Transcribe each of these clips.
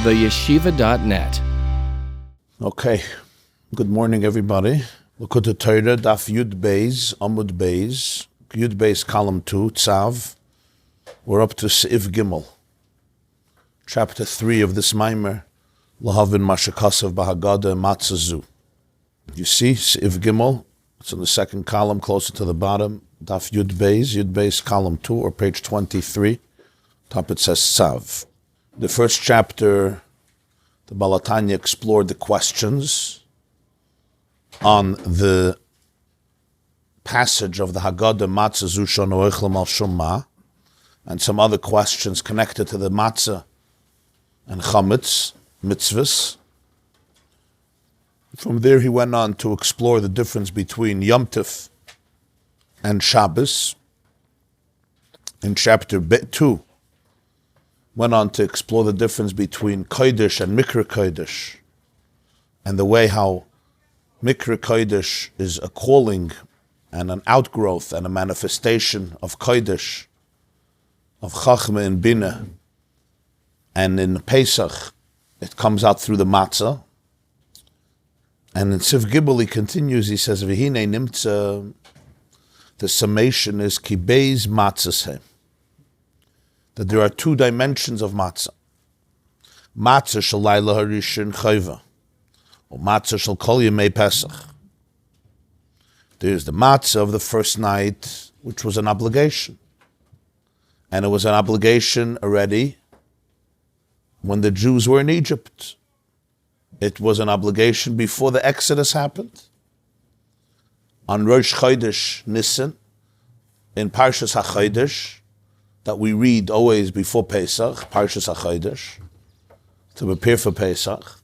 theyeshiva.net. Okay, good morning everybody. Likkutei Torah, Daf Yud Beis, Amud Beis, Yud Beis column 2, Tzav. We're up to Seif Gimel, chapter 3 of this Maimer, Lahavin Mashakasav Bahagada Matzah Zu. You see, Seif Gimel, it's in the second column, closer to the bottom, Daf Yud Beis column 2, or page 23. Top it says Tzav. The first chapter, the Balatanya explored the questions on the passage of the Haggadah Matzah Zu Shono Eichlam Al Shumma, and some other questions connected to the Matzah and Chametz mitzvahs. From there he went on to explore the difference between Yom Tov and Shabbos. In chapter 2, went on to explore the difference between Kodesh and Mikra Kodesh, and the way how Mikra Kodesh is a calling and an outgrowth and a manifestation of Kodesh, of Chachma and Bina. And in Pesach, it comes out through the Matzah. And in Seif Gimel he continues, he says, V'hinei nimtza, the summation is Ki beis matzahshem, that there are two dimensions of matzah. Matzah shel laila harishon chayva, or matzah shel kol yemei Pesach. There's the matzah of the first night, which was an obligation. And it was an obligation already when the Jews were in Egypt. It was an obligation before the Exodus happened. On Rosh Chodesh Nissan, in Parshas HaChodesh, that we read always before Pesach, Parshas HaChodesh, to prepare for Pesach.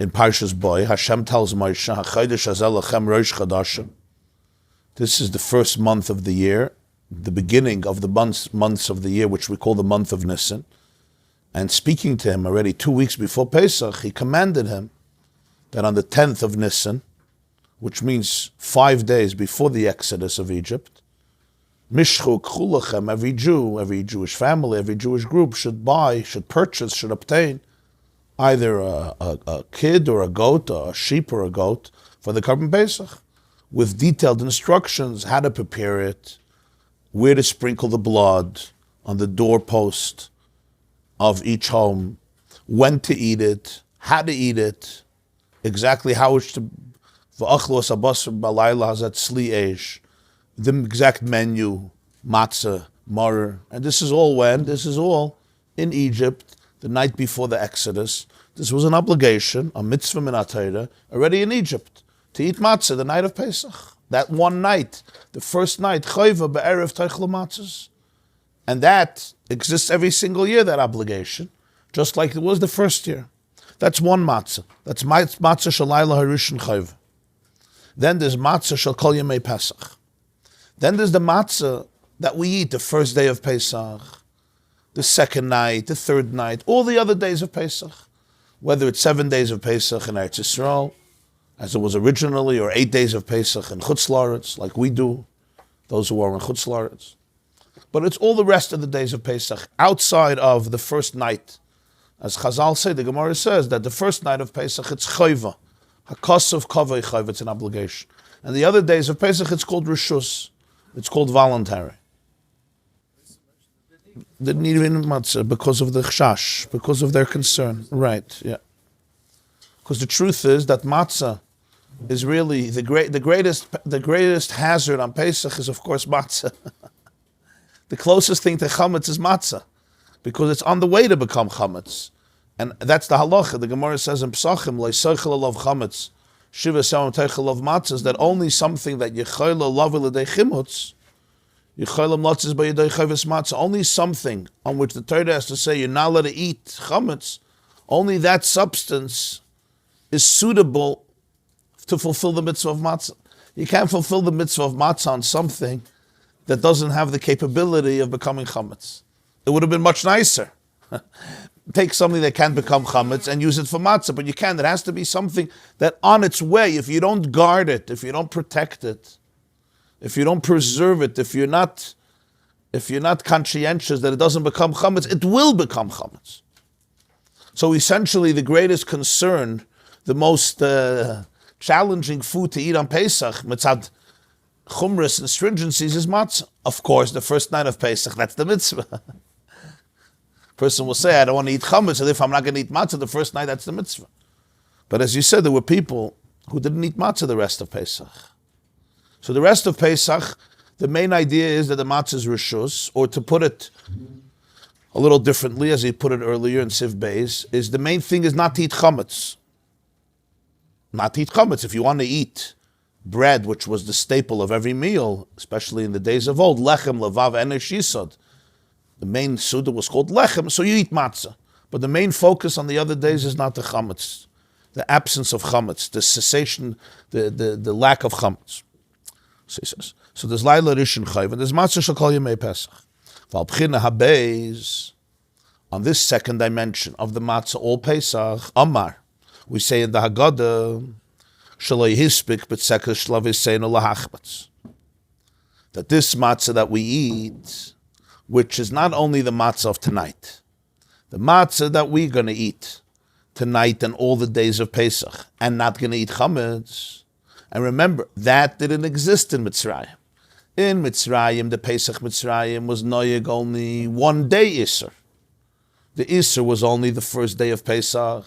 In Parshas Boy, Hashem tells Moshe, HaChodesh Hazeh Lachem Rosh Chodashim. This is the first month of the year, the beginning of the months of the year, which we call the month of Nissan. And speaking to him already 2 weeks before Pesach, he commanded him that on the 10th of Nissan, which means 5 days before the Exodus of Egypt, Mishchu K'chulachem, every Jew, every Jewish family, every Jewish group should buy, should purchase, should obtain either a kid or a goat, or a sheep or a goat for the Korban Pesach, with detailed instructions how to prepare it, where to sprinkle the blood on the doorpost of each home, when to eat it, how to eat it, exactly how it's to, v'achlos abasar balayla hazat sli eish, the exact menu, matzah, maror, and this is all when? This is all in Egypt, the night before the Exodus. This was an obligation, a mitzvah min HaTorah, already in Egypt, to eat matzah the night of Pesach. That one night, the first night, chayva be'erev teichel matzahs. And that exists every single year, that obligation, just like it was the first year. That's one matzah. That's matzah shel laila harishon chayva. Then there's matzah shel kol yemei Pesach. Then there's the matzah that we eat the first day of Pesach, the second night, the third night, all the other days of Pesach, whether it's 7 days of Pesach in Eretz Yisrael, as it was originally, or 8 days of Pesach in Chutz La'aretz, like we do, those who are in Chutz La'aretz. But it's all the rest of the days of Pesach, outside of the first night. As Chazal say, the Gemara says that the first night of Pesach, it's chayva, hakasav kavay chayva, it's an obligation. And the other days of Pesach, it's called rishus. It's called voluntary. Didn't even matzah because of the chash, because of their concern. Right, yeah. Because the truth is that matzah is really the greatest hazard on Pesach is, of course, matzah. The closest thing to chametz is matzah, because it's on the way to become chametz. And that's the halacha. The Gemara says in Pesachim, Le'soichel alav chametz, Shiva Samam Teichel of Matzahs, that only something that Yechayla Love L'dei Chimutz, Yechayla Matzahs by Yedei Chayvis Matzah, only something on which the Torah has to say you're not allowed to eat chametz, only that substance is suitable to fulfill the mitzvah of matzah. You can't fulfill the mitzvah of matzah on something that doesn't have the capability of becoming chametz. It would have been much nicer. Take something that can become chametz and use it for matzah, but you can't. It has to be something that on its way, if you don't guard it, if you don't protect it, if you don't preserve it, if you're not conscientious that it doesn't become chametz, it will become chametz. So essentially the greatest concern, the most challenging food to eat on Pesach, mitzad chumras and stringencies, is matzah. Of course, the first night of Pesach, that's the mitzvah. Person will say, I don't want to eat chametz, and if I'm not going to eat matzah the first night, that's the mitzvah. But as you said, there were people who didn't eat matzah the rest of Pesach. So the rest of Pesach, the main idea is that the matzah is rishus, or to put it a little differently, as he put it earlier in Siv Beis, is the main thing is not to eat chametz. Not to eat chametz. If you want to eat bread, which was the staple of every meal, especially in the days of old, lechem, levav, and shisod, the main suda was called lechem, so you eat matzah. But the main focus on the other days is not the chametz, the absence of chametz, the cessation, the lack of chametz. So he says, so there's Laila Rishon Chayv, and there's Matzah Shel Kol Yemei Pesach. V'al Habeis, on this second dimension of the Matzah, all Pesach, Amar, we say in the Haggadah, Shalei Hispik B'Tzekas Shlav Yiseinu Lahachmatz, that this Matzah that we eat, which is not only the Matzah of tonight, the Matzah that we're going to eat tonight and all the days of Pesach, and not going to eat chametz. And remember, that didn't exist in Mitzrayim. In Mitzrayim, the Pesach Mitzrayim was noyeg only one day Isser. The Isser was only the first day of Pesach,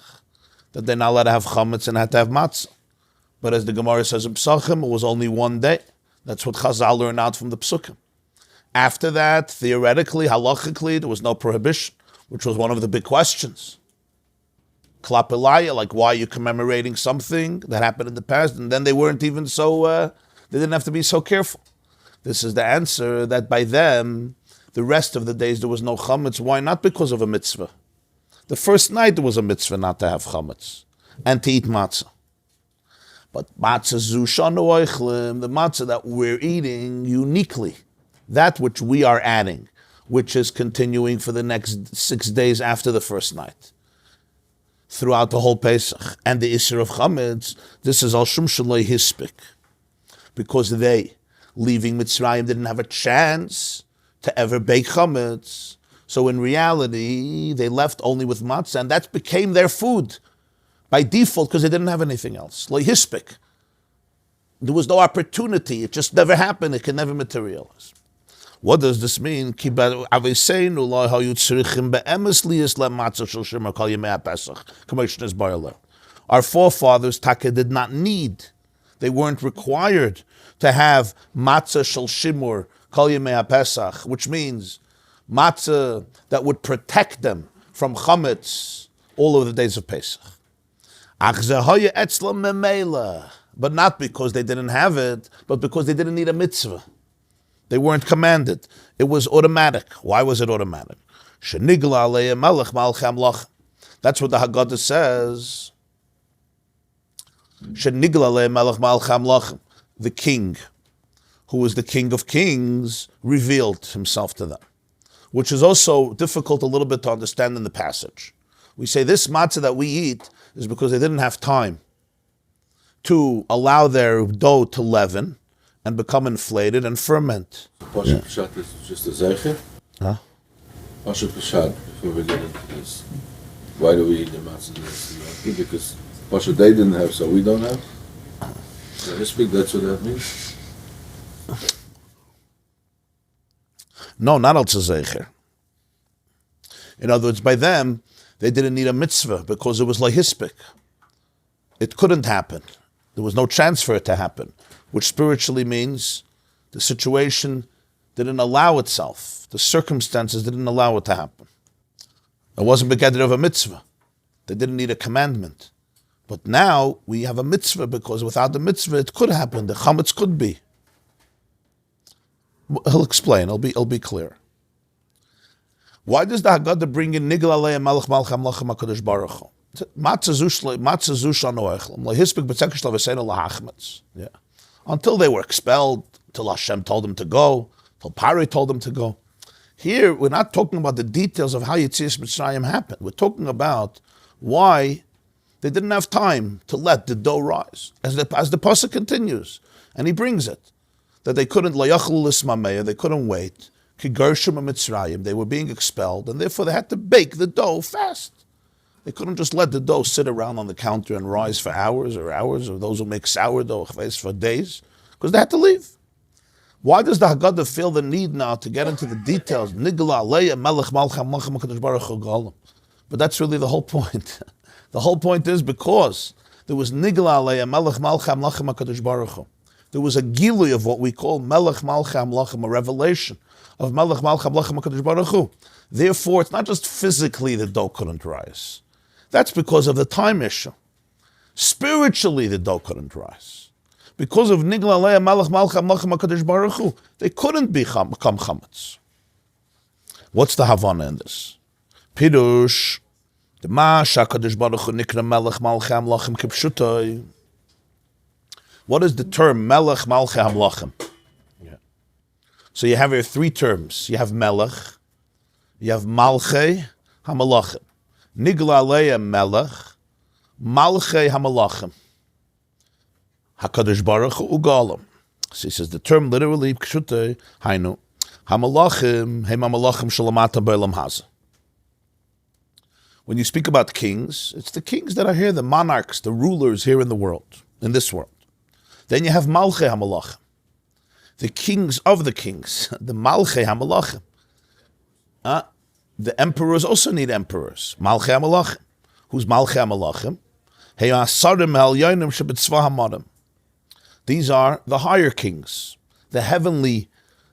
that they're not allowed to have chametz and had to have matzah. But as the Gemara says in Pesachim, it was only one day. That's what Chazal learned out from the Pesukim. After that, theoretically, halachically, there was no prohibition, which was one of the big questions. Klapelaya, like why are you commemorating something that happened in the past, and then they weren't even so, they didn't have to be so careful. This is the answer, that by them, the rest of the days there was no chametz. Why? Not because of a mitzvah. The first night there was a mitzvah not to have chametz and to eat matzah. But matzah zushan oichlim, the matzah that we're eating uniquely, that which we are adding, which is continuing for the next 6 days after the first night, throughout the whole Pesach, and the Isser of Chametz, this is al shum shalei hispik, because they, leaving Mitzrayim, didn't have a chance to ever bake Chametz. So in reality, they left only with matzah, and that became their food by default, because they didn't have anything else. Lei hispik. There was no opportunity. It just never happened. It can never materialize. What does this mean? Our forefathers, Taka, did not need, they weren't required to have matzah shel shimur kol yemei HaPesach, which means matzah that would protect them from chametz all of the days of Pesach. But not because they didn't have it, but because they didn't need a mitzvah. They weren't commanded. It was automatic. Why was it automatic? That's what the Haggadah says. The king, who was the king of kings, revealed himself to them, which is also difficult a little bit to understand in the passage. We say this matzah that we eat is because they didn't have time to allow their dough to leaven and become inflated and ferment. Pasha Peshat is just a zeicher? Huh? Pasha Peshat, before we get into this, why do we eat the matzah? Because Pasha they didn't have, so we don't have? I speak, that's what that means? No, not al tzeicher. In other words, by them, they didn't need a mitzvah because it was lehispik. It couldn't happen. There was no chance for it to happen, which spiritually means the situation didn't allow itself. The circumstances didn't allow it to happen. It wasn't begetter of a mitzvah. They didn't need a commandment. But now we have a mitzvah, because without the mitzvah it could happen. The chametz could be. He'll explain. It'll be clear. Why does the Haggadah bring in Nigel Alei Malach Malcham Lachem HaKadosh Baruch Hu? Yeah. Until they were expelled, till Hashem told them to go, till Pari told them to go. Here, we're not talking about the details of how Yetzias Mitzrayim happened. We're talking about why they didn't have time to let the dough rise. As the pasuk continues, and he brings it, that they couldn't, they couldn't wait. They were being expelled, and therefore they had to bake the dough fast. They couldn't just let the dough sit around on the counter and rise for hours, or those who make sourdough for days, because they had to leave. Why does the Haggadah feel the need now to get into the details? But that's really the whole point. The whole point is because there was Nigla Aleya Melech Malcham Lachem HaKadosh Baruch Hu. There was a gilui of what we call Melech Malcham Lachem, a revelation of Melech Malcham Lachem HaKadosh Baruch Hu. Therefore, it's not just physically the dough couldn't rise. That's because of the time issue. Spiritually, the dough couldn't rise. Because of Nigla Aleya Melech Malcham Lachem HaKadosh Baruch Hu, they couldn't become chametz. What's the Havana in this? Pirush, the Masha HaKadosh Baruch Hu Nikra Melech Malcham Lachem Kipshutai. What is the term Melech Malcham Lachem? Yeah. So you have here three terms. You have Melech, you have Malchei HaMalachim. Nigla Aleya Melech, Malchei HaMalachim. HaKadosh Baruch Hu Ugalam. So he says the term literally, Kshutei, Hainu, HaMalachim, Heim HaMalachim Shalamata B'Olam Hazeh. When you speak about kings, it's the kings that are here, the monarchs, the rulers here in the world, in this world. Then you have Malchei HaMalachim, the kings of the kings, the Malchei HaMalachim. The emperors also need emperors. Malchei HaMalachim. Who's Malchei HaMalachim? Hey Asarim Ha'Elyonim Shebetzvah HaMadim. These are the higher kings, the heavenly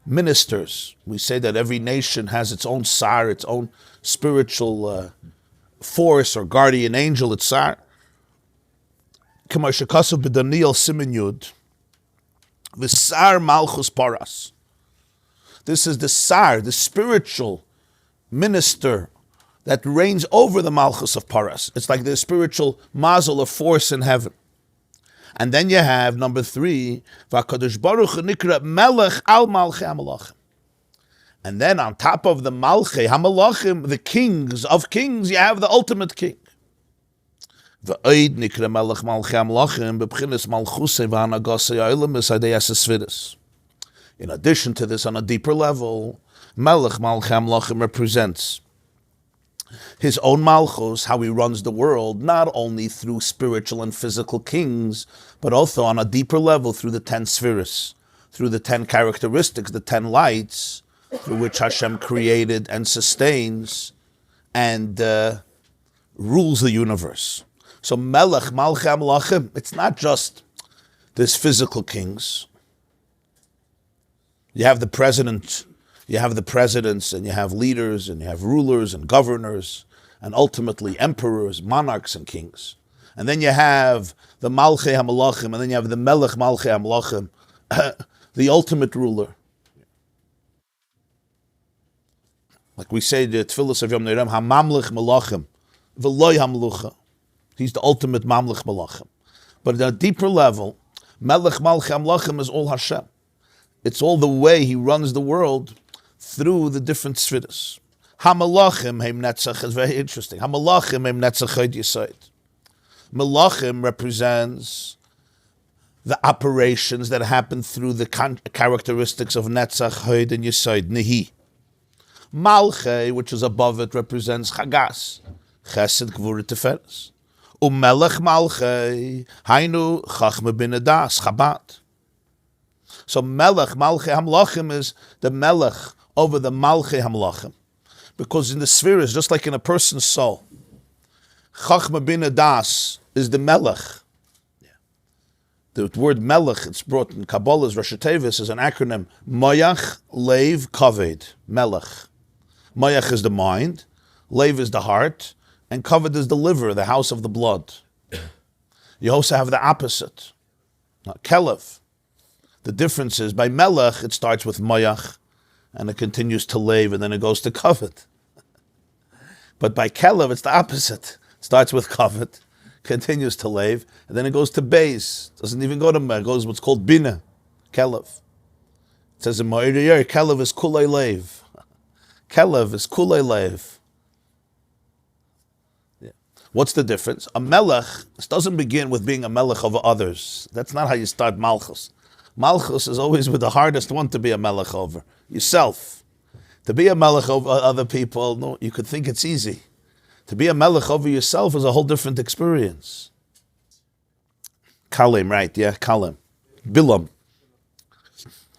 ministers. We say that every nation has its own sar, its own spiritual force or guardian angel, its sar. K'mo shekasav b'Daniel Siman Yud, v'sar malkhus paras. This is the sar, the spiritual minister that reigns over the malkhus of paras. It's like the spiritual mazel of force in heaven. And then you have number 3, v'HaKadosh Baruch Hu nikra melech al malchei hamalachim. And then on top of the malchei hamalachim, the kings of kings, you have the ultimate king. V'oid nikra melech malchei hamalachim b'bchinas malkhusei v'hanagasei ha'olam b'sadei asesvidus. In addition to this, on a deeper level, melech malchei hamalachim represents his own malchus, how he runs the world, not only through spiritual and physical kings, but also on a deeper level through the 10 spheres, through the 10 characteristics, the 10 lights, through which Hashem created and sustains and rules the universe. So Melech, Malchei HaMalachim, it's not just this physical kings. You have the president, you have the presidents, and you have leaders, and you have rulers and governors, and ultimately emperors, monarchs, and kings. And then you have the Malchei HaMalachim, and then you have the Melech Malchei HaMalachim, the ultimate ruler. Like we say, the Tfilas of Yom Neirem, HaMamlech Malachim, V'loi HaMelucha. He's the ultimate Mamlech Malachim. But at a deeper level, Melech Malchei HaMalachim is all Hashem. It's all the way he runs the world through the different spheres. HaMalachim Heim Netzach is very interesting. HaMalachim Heim Netzach Hod Yesod. Malachim represents the operations that happen through the characteristics of Netzach, Hod, and Yesod, Nehi. Malchei, which is above it, represents chagas, Chesed, Gvura, Tiferes. Umelech Malchei, Hainu, Chachma bin Adas, Chabad. So Melech, Malchei HaMalachim is the Melech over the Malchei HaMalachim. Because in the spheres, just like in a person's soul, Chachma bin Adas is the Melech. The word Melech, it's brought in Kabbalah's Rosh Tevis as an acronym, Moyach, Leiv, Kaved, Melech. Moyach is the mind, Leiv is the heart, and Kaved is the liver, the house of the blood. You also have the opposite, Kelev. The difference is, by Melech, it starts with Moyach, and it continues to Leiv, and then it goes to Kaved. But by Kelev, it's the opposite. It starts with Kaved, continues to Leiv, and then it goes to Beis. Doesn't even go to Mer, it goes what's called Bina, Kelev. It says in Ma'ir, Kelev is Kulei Leiv. Kelev is Kulei Leiv. Yeah. What's the difference? A Melech doesn't begin with being a Melech over others. That's not how you start Malchus. Malchus is always with the hardest one to be a Melech over, yourself. To be a Melech over other people, no, you could think it's easy. To be a melech over yourself is a whole different experience. Kalim, right? Yeah, kalim. Bilam,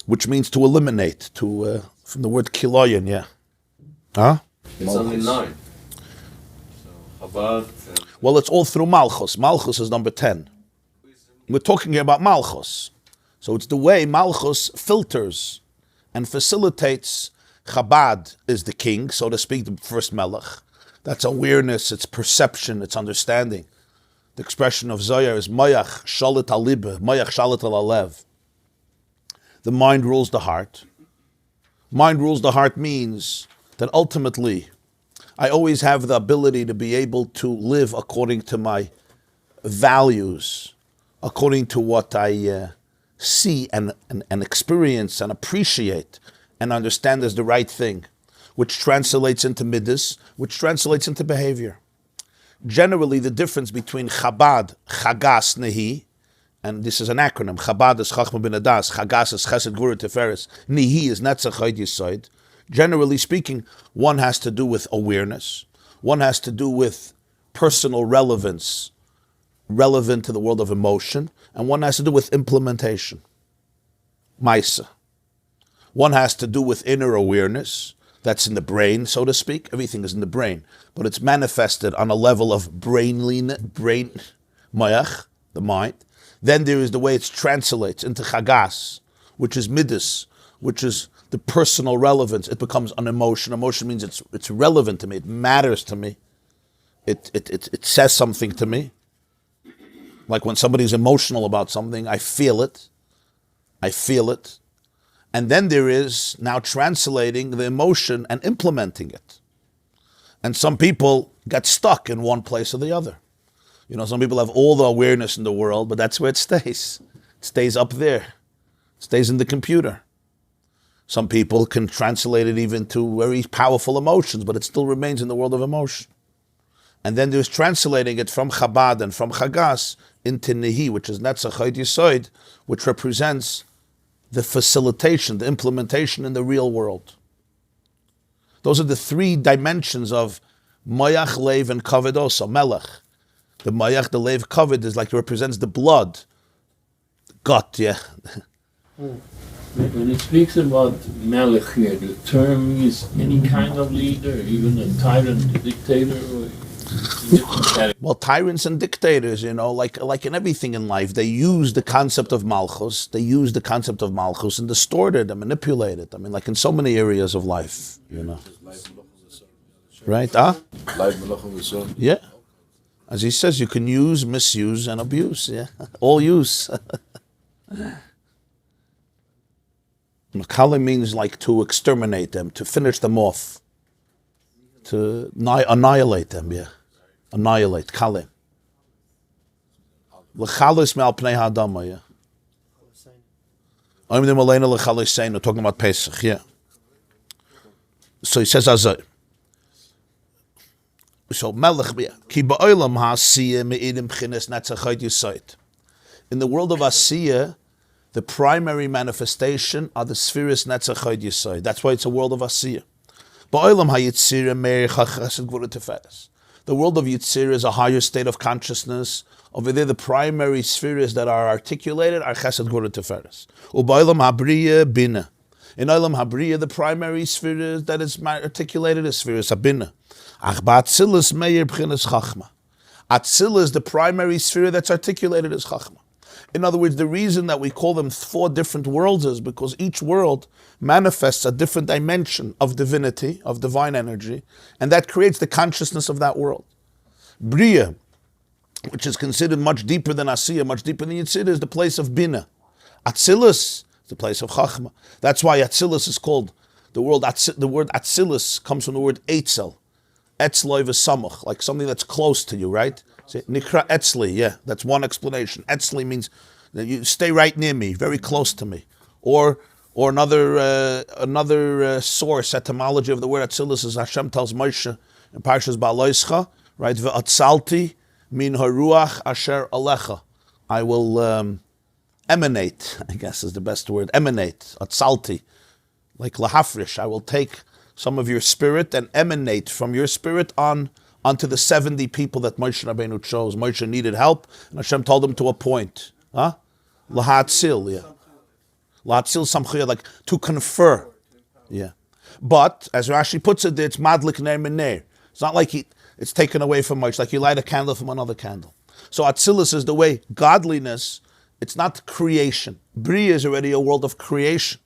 which means to eliminate, from the word kiloyan, yeah. Huh? It's only 9. So Chabad. Well, it's all through malkhus. Malkhus is number 10. We're talking here about malkhus. So it's the way malkhus filters and facilitates. Chabad is the king, so to speak, the first melech. That's awareness, it's perception, it's understanding. The expression of Zohar is Mayach Shalit Alibe, Mayach Shalit Alev. The mind rules the heart. Mind rules the heart means that ultimately I always have the ability to be able to live according to my values, according to what I see and experience and appreciate and understand as the right thing, which translates into midas, which translates into behavior. Generally, the difference between Chabad, chagas, nehi, and this is an acronym. Chabad is chachma bin adas, chagas is chesed gvura tiferes, nehi is netzach chayd yesod. Generally speaking, one has to do with awareness. One has to do with personal relevance, relevant to the world of emotion, and one has to do with implementation, maisa. One has to do with inner awareness. That's in the brain, so to speak. Everything is in the brain, but it's manifested on a level of brain, mayach, the mind. Then there is the way it translates into chagas, which is midas, which is the personal relevance. It becomes an emotion. Emotion means it's relevant to me. It matters to me. It says something to me. Like when somebody's emotional about something, I feel it. And then there is now translating the emotion and implementing it. And some people get stuck in one place or the other. You know, some people have all the awareness in the world, but that's where it stays. It stays up there. It stays in the computer. Some people can translate it even to very powerful emotions, but it still remains in the world of emotion. And then there's translating it from Chabad and from chagas into nehi, which is netzach chayd yesod, which represents the facilitation, the implementation in the real world. Those are the 3 dimensions of mayach, lev, and kavod also, melech. The mayach, the lev, kavod is like it represents the blood, the gut, yeah. When it speaks about melech here, the term is any kind of leader, even a tyrant, a dictator, or Well, tyrants and dictators, you know, like in everything in life, they use the concept of malkhus. They use the concept of malkhus and distort it and manipulate it. I mean, like in so many areas of life, you know. Right? Yeah. As he says, you can use, misuse, and abuse. Yeah, all use. Makali means like to exterminate them, to finish them off, to annihilate them. Yeah. Annihilate, kale. L'chalis me'al pnei ha'adama, yeah. Oimdim aleinu l'chaliseinu, talking about Pesach, yeah. So he says azay. So melech, yeah. Ki ba'olam ha'asiyah me'idim b'chines netzach chayd yesod. In the world of asiyah, the primary manifestation are the spheres netzach chayd yesod. That's why it's a world of asiyah. Ba'olam ha'yitzirah me'er chesed gvura tiferes. The world of Yitzir is a higher state of consciousness. Over there, the primary spheres that are articulated are Chesed, Gvura, Tiferes. U'ba'olam habriya bina. In Olam habriya, the primary sphere that is articulated is spheres habina. Ach ba'atzilus meir b'chinas chachma. Atzilus, the primary sphere that's articulated is chachma. In other words, the reason that we call them 4 different worlds is because each world manifests a different dimension of divinity, of divine energy, and that creates the consciousness of that world. Bria, which is considered much deeper than Asiya, much deeper than Yitzir, is the place of Bina. Atzilus is the place of Chachma. That's why Atzilus is called, the word Atzilus comes from the word Eitzel. Etzloi v'samach, like something that's close to you, right? Nikra Etzli, yeah, that's one explanation. Etzli means that you stay right near me, very close to me. Or another source, etymology of the word Atzilus is Hashem tells Moshe in Parshas Ba'aloischa, right? Ve'atzalti min haruach asher alecha. I will emanate, I guess is the best word, emanate, atzalti, like lahafrish. I will take some of your spirit and emanate from your spirit on unto the 70 people that Moshe Rabbeinu chose. Moshe needed help, and Hashem told him to appoint. Lahatzil, yeah. Lahatzil samchiyah, like to confer. Yeah. But, as Rashi puts it, it's madlik ner min. It's not like it's taken away from Moshe, like you light a candle from another candle. So Atzilus is the way, godliness, it's not creation. Bria is already a world of creation.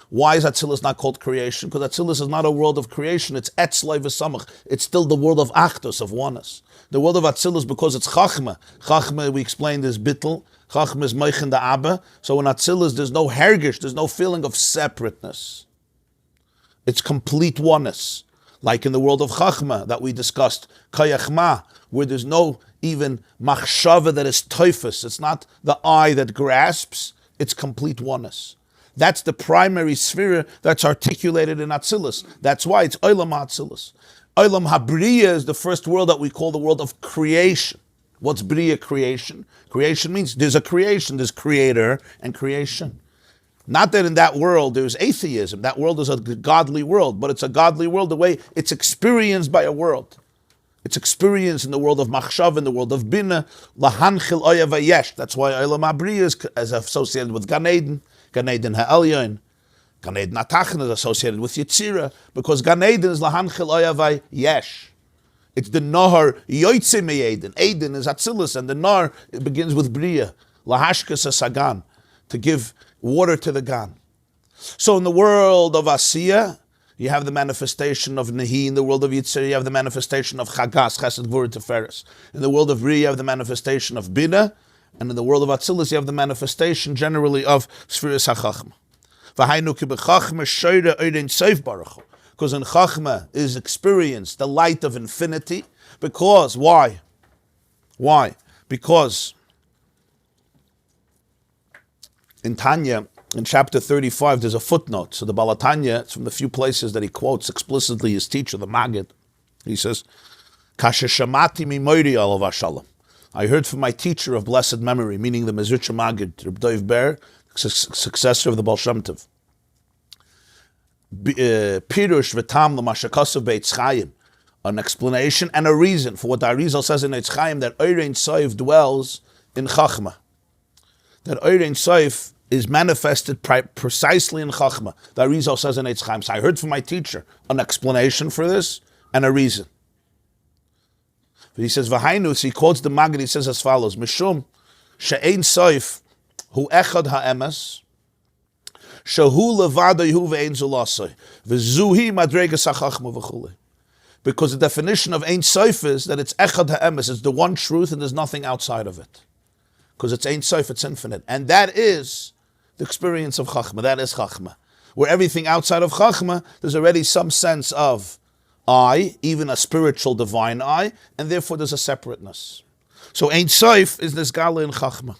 Why is Atzilus not called creation? Because Atzilus is not a world of creation, it's etzloi v'samach. It's still the world of achdus, of oneness. The world of Atzilus, because it's chachma. Chachma, we explained, is bittul. Chachma is meichin da abba. So in Atzilus, there's no hergish, there's no feeling of separateness. It's complete oneness. Like in the world of chachma that we discussed, kayachma, where there's no even machshava that is teufus. It's not the eye that grasps, it's complete oneness. That's the primary sphere that's articulated in Atzilus. That's why it's Olam Atzilus. Olam Habriya is the first world that we call the world of creation. What's Briya creation? Creation means there's a creation, there's creator and creation. Not that in that world there's atheism. That world is a godly world, but it's a godly world the way it's experienced by a world. It's experienced in the world of Machshav, in the world of Bina, Lahanchil Oya Vayesh. That's why Olam Habriya is associated with Gan Eden. Gan Eden Ha'elyon. Gan Eden Atachon is associated with Yetzirah, because Gan Eden is Lahanchil Oya Vayesh. It's the Nahar Yoitze Me Eden. Eden is Atzilus, and the Nahar, it begins with Briya. Lahashkas Sagan, to give water to the Gan. So in the world of Asiya, you have the manifestation of Nehi. In the world of Yitzhak, you have the manifestation of Chagas, Chesed, Gvura, Tiferes. In the world of Briya, you have the manifestation of Bina. And in the world of Atzilus, you have the manifestation generally of Sfiras HaChachma. Because in Chachma is experienced the light of infinity. Because, why? Why? Because in Tanya, in chapter 35, there's a footnote. So the Balatanya, it's from the few places that he quotes explicitly his teacher, the Maggid. He says, Kasha Shamati Mimoiri Alav Shalom. I heard from my teacher of blessed memory, meaning the Mezritcher Maggid, Reb Dov Ber, successor of the Baal Shem Tov. Pirush v'tam l'mashakasav be'etz Chaim, an explanation and a reason for what the Arizal says in Eitz Chaim, that Ohr Ein Sof dwells in Chachma. That Ohr Ein Sof is manifested precisely in Chachma. The Arizal says in Eitz Chaim. So I heard from my teacher an explanation for this and a reason. But he says, V'hainus, he quotes the Maggid, he says as follows, Mishum, she'ein soif, hu echad ha'emes, shehu levada yehu ve'ein zulasoi, v'zuhi madregas ha'chachma v'chulei. Because the definition of ein soif is that it's echad ha'emes, it's the one truth and there's nothing outside of it. Because it's ein soif, it's infinite. And that is the experience of Chachma, that is Chachma. Where everything outside of Chachma, there's already some sense of I, even a spiritual divine I, and therefore there's a separateness. So Ein Sof is this Gala in Chachma.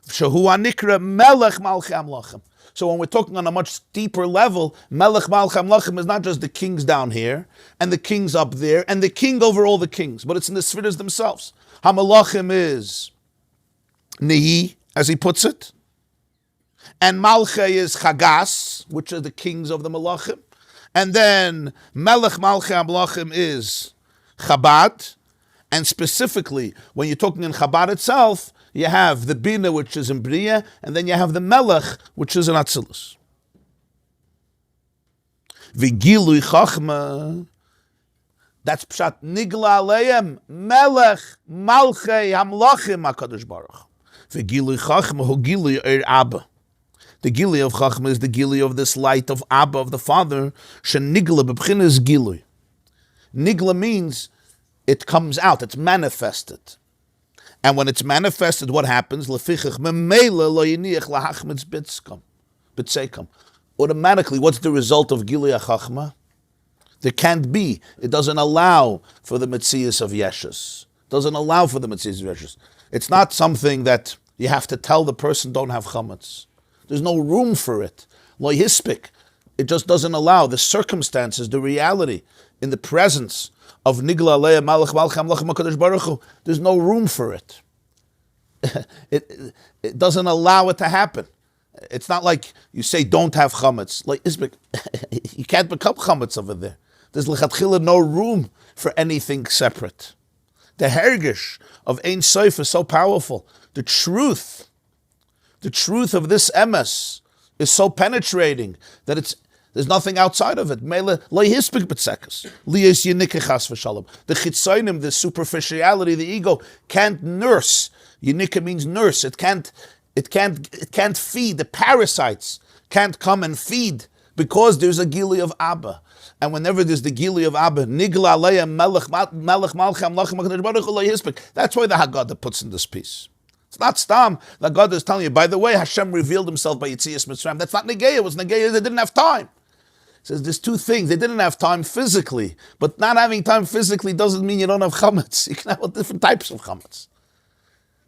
Shehu Anikra Melech Malchei Amlachim. So when we're talking on a much deeper level, Melech Malchei Amlachim is not just the kings down here, and the kings up there, and the king over all the kings, but it's in the spheres themselves. HaMalachim is Nehi, as he puts it, and Malchei is Chagas, which are the kings of the Malachim. And then Melech Malchei Amlachim is Chabad, and specifically when you're talking in Chabad itself, you have the Bina, which is in Briya, and then you have the Melech, which is in Atzilus. V'gilui Chachma, that's Pshat Nigla Aleim Melech Malchei Amlachim HaKadosh Baruch. V'gilui Chachma hu gilui Ohr Abba. The Gili of Chachma is the Gili of this light of Abba, of the Father. Shenigla b'bchinas Gilui. Nigla means it comes out, it's manifested. And when it's manifested, what happens? Lefichach memela lo yiniach lahachmitz b'tzekam. Automatically, what's the result of Gili HaChachma? There can't be. It doesn't allow for the Metzias of Yeshus. Doesn't allow for the Metzias of Yeshus. It's not something that you have to tell the person don't have chametz. There's no room for it. Lo hispik. It just doesn't allow the circumstances, the reality, in the presence of Nigla Leia Malach Malchei Amlachim HaKadosh Baruch Hu. There's no room for it. It doesn't allow it to happen. It's not like you say don't have chametz. Like hispik, you can't become chametz over there. There's lechatchila no room for anything separate. The hergish of Ein Sof is so powerful. The truth of this emes is so penetrating that there's nothing outside of it. The chitzonim, the superficiality, the ego can't nurse. Yinika means nurse. It can't feed. The parasites can't come and feed because there's a gili of Abba. And whenever there's the gili of Abba, nigla aleya melech malcham lachem. That's why the Haggadah puts in this piece. It's not stam. The Haggadah is telling you, by the way, Hashem revealed himself by Yitzias Mitzrayim. That's not negeya. It was negeya. They didn't have time. It says there's two things. They didn't have time physically, but not having time physically doesn't mean you don't have chametz. You can have different types of chametz.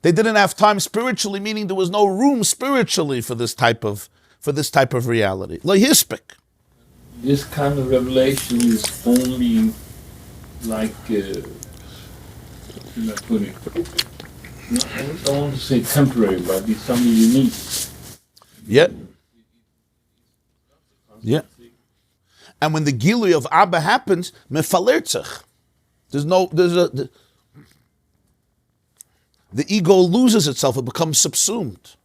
They didn't have time spiritually, meaning there was no room spiritually for this type of reality. Lehispik. This kind of revelation is only like, I don't want to say temporary, but it's something unique. Yeah. Yeah. And when the gilui of Abba happens, mefalertzach. The ego loses itself, it becomes subsumed.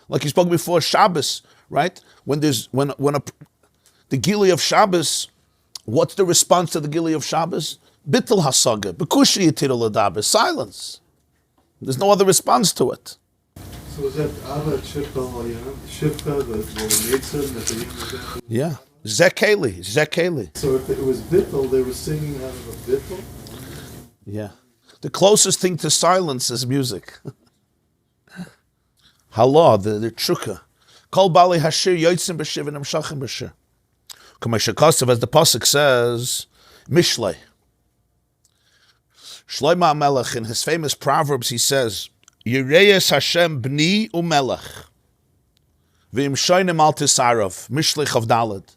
Like you spoke before, Shabbos, right? The gili of Shabbos, what's the response to the gili of Shabbos? Bittul hasaga, bekushi yitirul adaber, silence. There's no other response to it. So was that Abba Shivka, the Yitzhak? Yeah, Zekeli. So if it was Bittul, they were singing out of a Bittul? Yeah. The closest thing to silence is music. Halah, the tshuka. Kol bali hashir yotzim b'shir v'nem shachim b'shir. Kamei as the pasuk says, Mishlei. Shlomo HaMelech, in his famous Proverbs, he says, Yireyes Hashem b'ni u'melech, v'im shoynim al tisarov, Mishlei Chav Daled.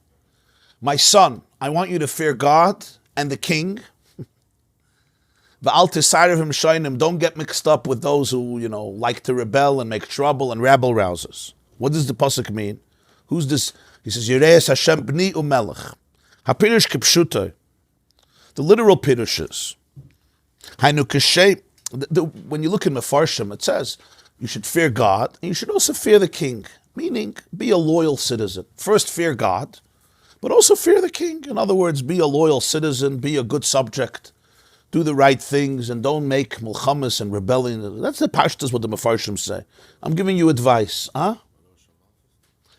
My son, I want you to fear God and the king. V'al tisarov im shoynim, don't get mixed up with those who, like to rebel and make trouble and rabble rousers. What does the pasuk mean? Who's this? He says, Yireyes Hashem b'ni u'melech. HaPirush kipshuto. The literal pirushes. Hainu kashay. When you look in Mefarshim, it says, you should fear God, and you should also fear the king. Meaning, be a loyal citizen. First, fear God, but also fear the king. In other words, be a loyal citizen, be a good subject, do the right things, and don't make malkhus and rebellion. That's the pashtas what the Mefarshim say. I'm giving you advice. Huh?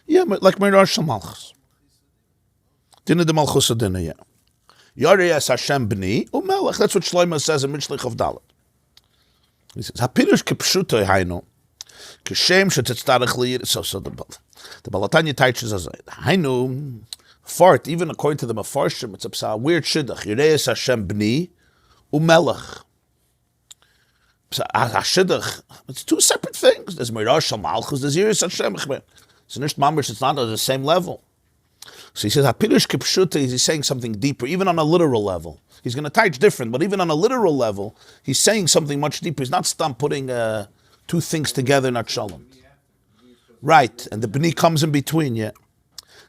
Yeah, like Meirosh malkhus. Dinah de malkhus dinah, yeah. Yareyas Hashem b'ni u'melech. That's what Shlomo says in Mishlei Chav Daled. He says, Hapirush kipshuto hainu, kishem shetetztarech liyir. So the Balatanya teaches us, hainu, fart, even according to the Mefarshim, it's a weird shidduch. Yareyas Hashem b'ni u'melech. Shidduch, it's two separate things. There's Meirosh malkhus, there's Yareyas Hashem. It's not mamish, it's not at the same level. So he says, Hapirush kipshuta, he's saying something deeper, even on a literal level. He's going to teach different, but even on a literal level, he's saying something much deeper. He's not putting two things together, not shalom. Right, and the b'ni comes in between, yeah.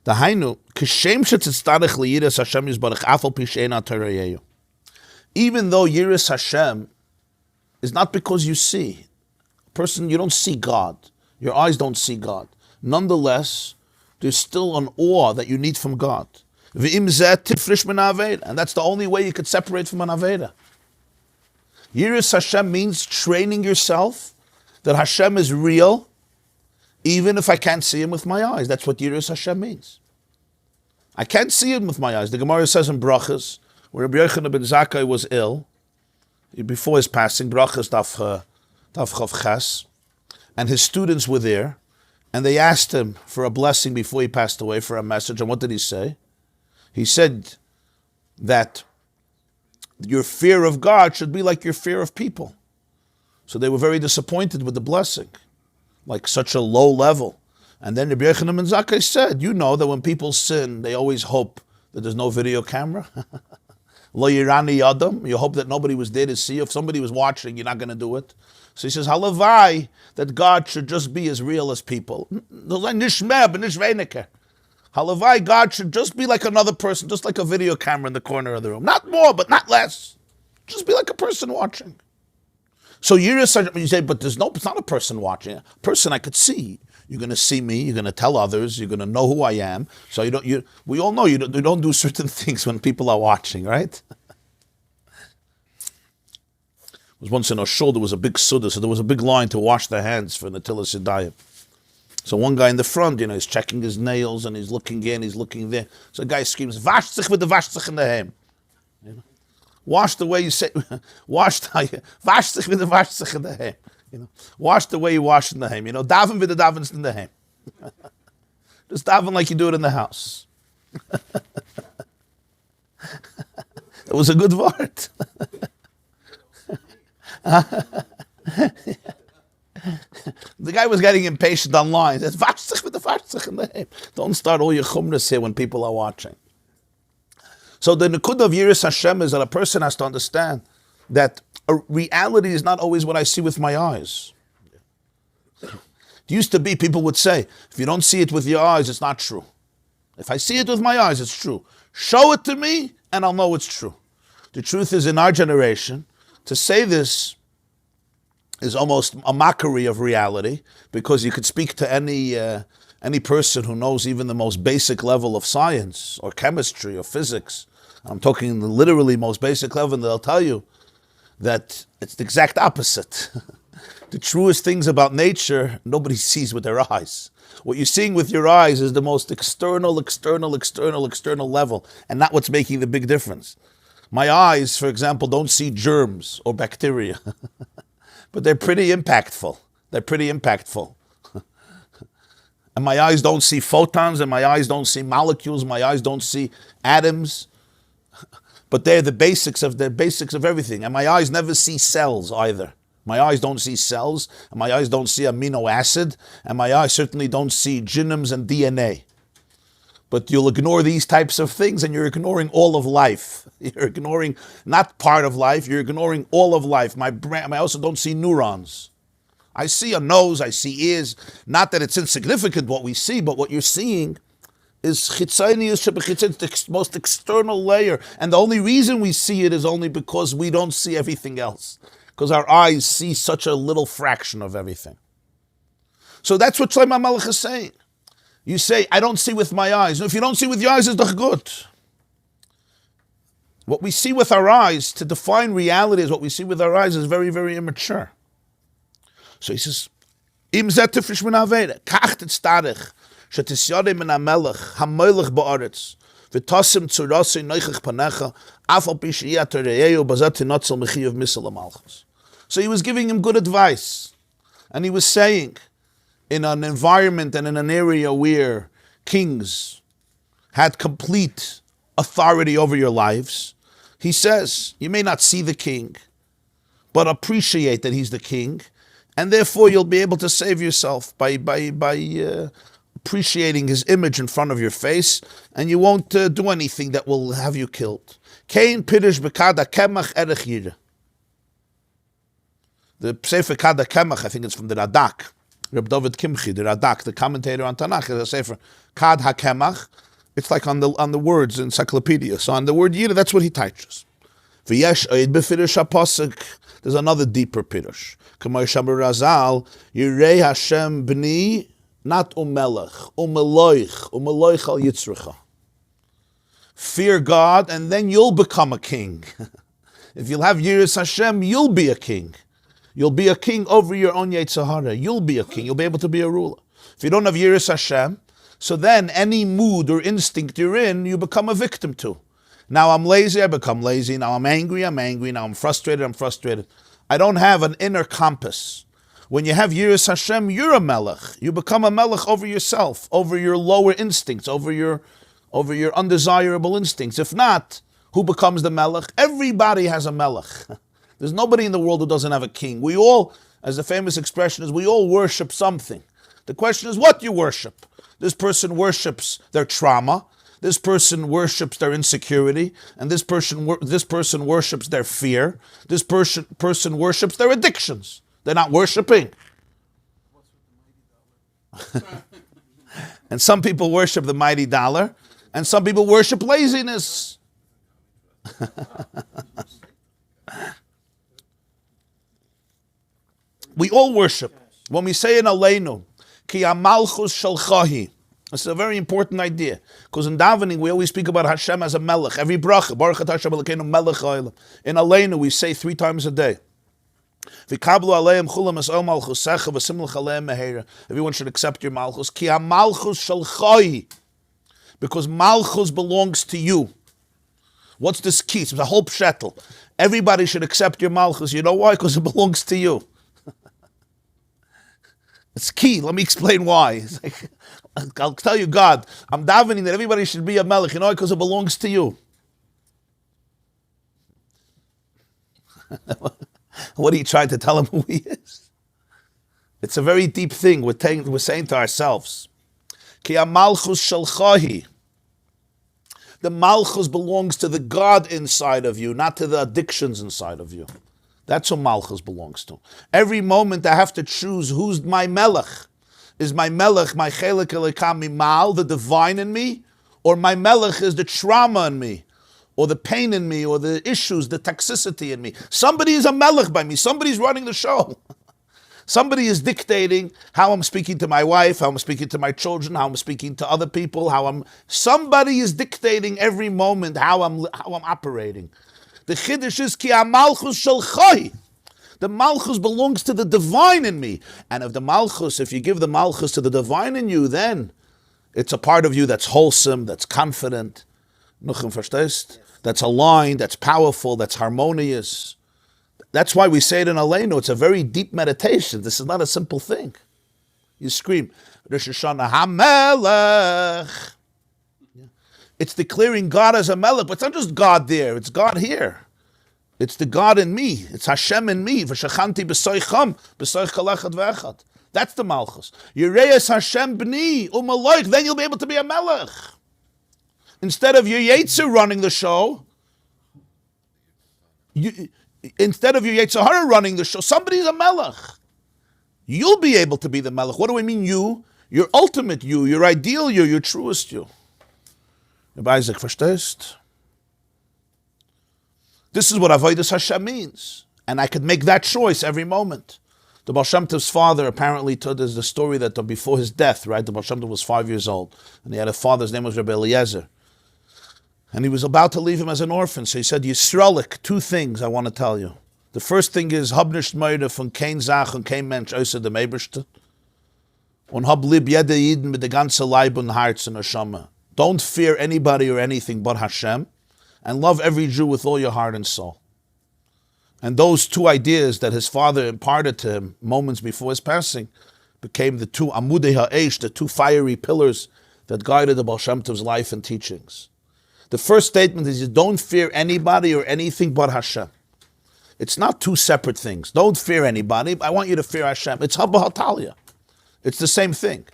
The hainu, kishem shetzitztarech liyiras Hashem yizbarach afal pisheina terayeyu. Even though yiras Hashem is not because you see. Person, you don't see God. Your eyes don't see God. Nonetheless, there's still an awe that you need from God. And that's the only way you could separate from an Aveda. Yiras Hashem means training yourself that Hashem is real, even if I can't see him with my eyes. That's what Yiras Hashem means. I can't see him with my eyes. The Gemara says in Brachas, where Rabbi Yochanan ben Zakkai was ill, before his passing, Brachas Daf Chav Ches, and his students were there, and they asked him for a blessing before he passed away, for a message. And what did he say? He said that your fear of God should be like your fear of people. So they were very disappointed with the blessing, like such a low level. And then Rabbi Yochanan ben Zakkai said, you know that when people sin, they always hope that there's no video camera. Lo yirani yadam, you hope that nobody was there to see. If somebody was watching, you're not going to do it. So he says, halavai, that God should just be as real as people. Halavai, God should just be like another person, just like a video camera in the corner of the room. Not more, but not less. Just be like a person watching. So you say, but it's not a person watching. A person I could see. You're going to see me. You're going to tell others. You're going to know who I am. So we all know you don't do certain things when people are watching, right? Was once in a shul, there was a big suda, so there was a big line to wash their hands for Natilas Yadayim. So one guy in the front, he's checking his nails and he's looking in, he's looking there. So a guy screams, "Wash sich with the wash sich in the hem." Wash the way you say, wash sich with the wash sich in the hem. Wash the way you wash in the hem. Daven with the davens in the hem. Just daven like you do it in the house. It was a good word. The guy was getting impatient online. He says, "Wash sich with the wash sich in the hem." Don't start all your chumras here when people are watching. So the Nekudah of Yiras Hashem is that a person has to understand that a reality is not always what I see with my eyes. It used to be, people would say, if you don't see it with your eyes, it's not true. If I see it with my eyes, it's true. Show it to me, and I'll know it's true. The truth is, in our generation, to say this is almost a mockery of reality, because you could speak to any person who knows even the most basic level of science, or chemistry, or physics. I'm talking the literally most basic level, and they'll tell you that it's the exact opposite. The truest things about nature, nobody sees with their eyes. What you're seeing with your eyes is the most external level, and not what's making the big difference. My eyes, for example, don't see germs or bacteria, but they're pretty impactful. And my eyes don't see photons, and my eyes don't see molecules, my eyes don't see atoms, but they're the basics of everything. And my eyes never see cells either. My eyes don't see cells, and my eyes don't see amino acid, and my eyes certainly don't see genomes and DNA. But you'll ignore these types of things, and you're ignoring all of life. You're ignoring not part of life, you're ignoring all of life. I also don't see neurons. I see a nose, I see ears. Not that it's insignificant what we see, but what you're seeing is chitzonius, the most external layer. And the only reason we see it is only because we don't see everything else. Because our eyes see such a little fraction of everything. So that's what Shlomo HaMelech is saying. You say, I don't see with my eyes. No, if you don't see with your eyes, it's doch good. What we see with our eyes, to define reality as what we see with our eyes, is very, very immature. So he says, Im zetifish min aveda, kacht et starich, shetisyadim min hamelech, hamelech ba'aretz, v'tosim tzurasi noichich panecha, afal pishiyat reyeyu, bazati notzel mechiyav misal malkhus. So he was giving him good advice. And he was saying, in an environment and in an area where kings had complete authority over your lives, he says, you may not see the king, but appreciate that he's the king, and therefore you'll be able to save yourself by appreciating his image in front of your face, and you won't do anything that will have you killed. Kein pirish bekada kemach erech yira. The Sefer Kada Kemach, I think it's from the Radak, Reb David Kimchi, the Radak, the commentator on Tanakh, is a Sefer Kad HaKemach. It's like on the words encyclopedia. So on the word Yira, that's what he teaches. V'yesh oid b'firish ha'posek. There's another deeper pirush. K'may Shabur Razal, Yirei Hashem b'ni, not umelech, umeloich al yitzrecha. Fear God, and then you'll become a king. If you'll have Yiras Hashem, you'll be a king. You'll be a king over your own Yetzer Hara. You'll be a king. You'll be able to be a ruler. If you don't have Yiras Hashem, so then any mood or instinct you're in, you become a victim to. Now I'm lazy, I become lazy. Now I'm angry. Now I'm frustrated. I don't have an inner compass. When you have Yiras Hashem, you're a melech. You become a melech over yourself, over your lower instincts, over your undesirable instincts. If not, who becomes the melech? Everybody has a melech. There's nobody in the world who doesn't have a king. We all, as the famous expression is, we all worship something. The question is what you worship. This person worships their trauma. This person worships their insecurity, and this person worships their fear. This person worships their addictions. They're not worshiping. And some people worship the mighty dollar, and some people worship laziness. We all worship. When we say in Aleinu, Ki malkhus shalchahi. It's a very important idea. Because in davening, we always speak about Hashem as a melech. Every bracha, Baruch atah Hashem Elokeinu melech haolam. In Aleinu, we say 3 times a day. Everyone should accept your malkhus. Ki malkhus shalchahi. Because malchus belongs to you. What's this key? It's a whole pshetel. Everybody should accept your malchus. You know why? Because it belongs to you. It's key. Let me explain why. It's like, I'll tell you, God, I'm davening that everybody should be a melech. You know why? Because it belongs to you. What are you trying to tell him who he is? It's a very deep thing. We're saying to ourselves, Ki malchus shalchahi. The malchus belongs to the God inside of you, not to the addictions inside of you. That's who malchus belongs to. Every moment I have to choose who's my melech. Is my melech my chelik elikam mal, the divine in me, or my melech is the trauma in me, or the pain in me, or the issues, the toxicity in me. Somebody is a melech by me. Somebody's running the show. Somebody is dictating how I'm speaking to my wife, how I'm speaking to my children, how I'm speaking to other people, somebody is dictating every moment how I'm operating. The chiddush is ki malchus shalchai. The malchus belongs to the divine in me. And if you give the malchus to the divine in you, then it's a part of you that's wholesome, that's confident, that's aligned, that's powerful, that's harmonious. That's why we say it in Aleinu. It's a very deep meditation. This is not a simple thing. You scream, Rosh Hashanah HaMelech. It's declaring God as a melech, but it's not just God there. It's God here. It's the God in me. It's Hashem in me. V'shachanti b'soicham, b'soich kalechad v'echad. That's the malchus. Yireis Hashem b'ni u'maloich. Then you'll be able to be a melech. Instead of your Yetzer running the show, instead of your Yetzer Hara running the show, somebody's a melech. You'll be able to be the melech. What do I mean you? Your ultimate you, your ideal you, your truest you. Rabbi Isaac, verstehst? This is what Avodas Hashem means. And I could make that choice every moment. The Baal Shem Tov's father apparently told us the story that before his death, right, the Baal Shem Tov was 5 years old. And he had a father, his name was Rabbi Eliezer. And he was about to leave him as an orphan. So he said, Yisraelik, 2 things I want to tell you. The first thing is, hab nicht Meure von kein Sach und kein Mensch außer dem Eberste. Und hab lieb jeder Yiden mit der ganze Leib und Herz und Neshama. Don't fear anybody or anything but Hashem. And love every Jew with all your heart and soul. And those 2 ideas that his father imparted to him moments before his passing became the 2 Amudei Ha'esh, the 2 fiery pillars that guided the Baal Shem Tov's life and teachings. The first statement is, don't fear anybody or anything but Hashem. It's not 2 separate things. Don't fear anybody. I want you to fear Hashem. It's Haba Hatalia. It's the same thing.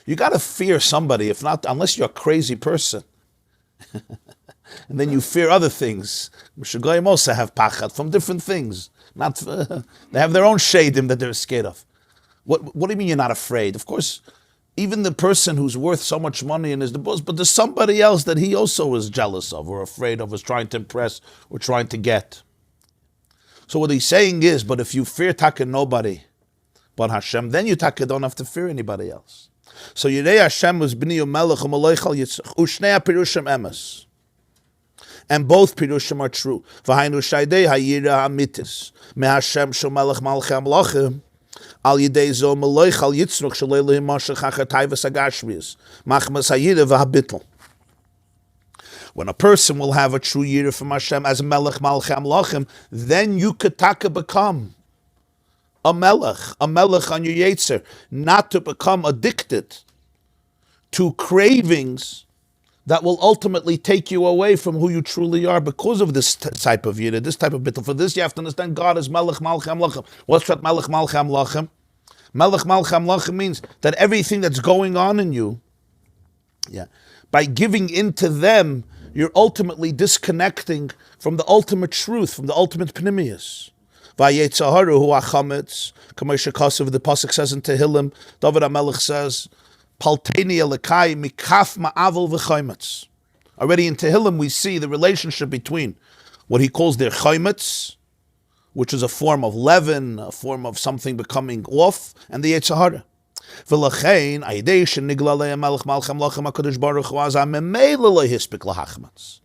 You got to fear somebody, if not, unless you're a crazy person. And then you fear other things. Mishagoyim also have pachad from different things. They have their own shadim that they're scared of. What do you mean you're not afraid? Of course, even the person who's worth so much money and is the boss, but there's somebody else that he also is jealous of or afraid of, is trying to impress or trying to get. So what he's saying is, but if you fear taka nobody but Hashem, then you taka don't have to fear anybody else. So Yirei Hashem was b'ni u'melech u'maloichal yitzchak u'shnei ha'pirushim emes. And both pirushim are true. V'hainu shaydei ha'yira ha'mitis me'Hashem shel melech malchei hamlachim al yidei zo maloichal yitzruk shel Elohim mashach achar taivas ha'gashmius machmas ha'yira v'ha'bitl. When a person will have a true yira from Hashem as melech malchei hamlachim, then you could taka become a melech on your yetzer, not to become addicted to cravings that will ultimately take you away from who you truly are because of this type of yira, this type of bittul. For this, you have to understand God is melech malchei hamlachim. What's that melech malchei hamlachim? Melech malchei hamlachim means that everything that's going on in you, by giving into them, you're ultimately disconnecting from the ultimate truth, from the ultimate pnimius. Vayetzaharu hu achametz, Kamosha Kasav, the pasuk says in Tehillim, David HaMelech says, Palteni Elikai mikaf ma'avol v'chaimetz. Already in Tehillim we see the relationship between what he calls their chaimetz, which is a form of leaven, a form of something becoming off, and the Yetzer Hara. V'lachein, ayidei shenigla le'em melech malchem lachem HaKadosh Baruch Hu azah memela lo hispik lahachmatz.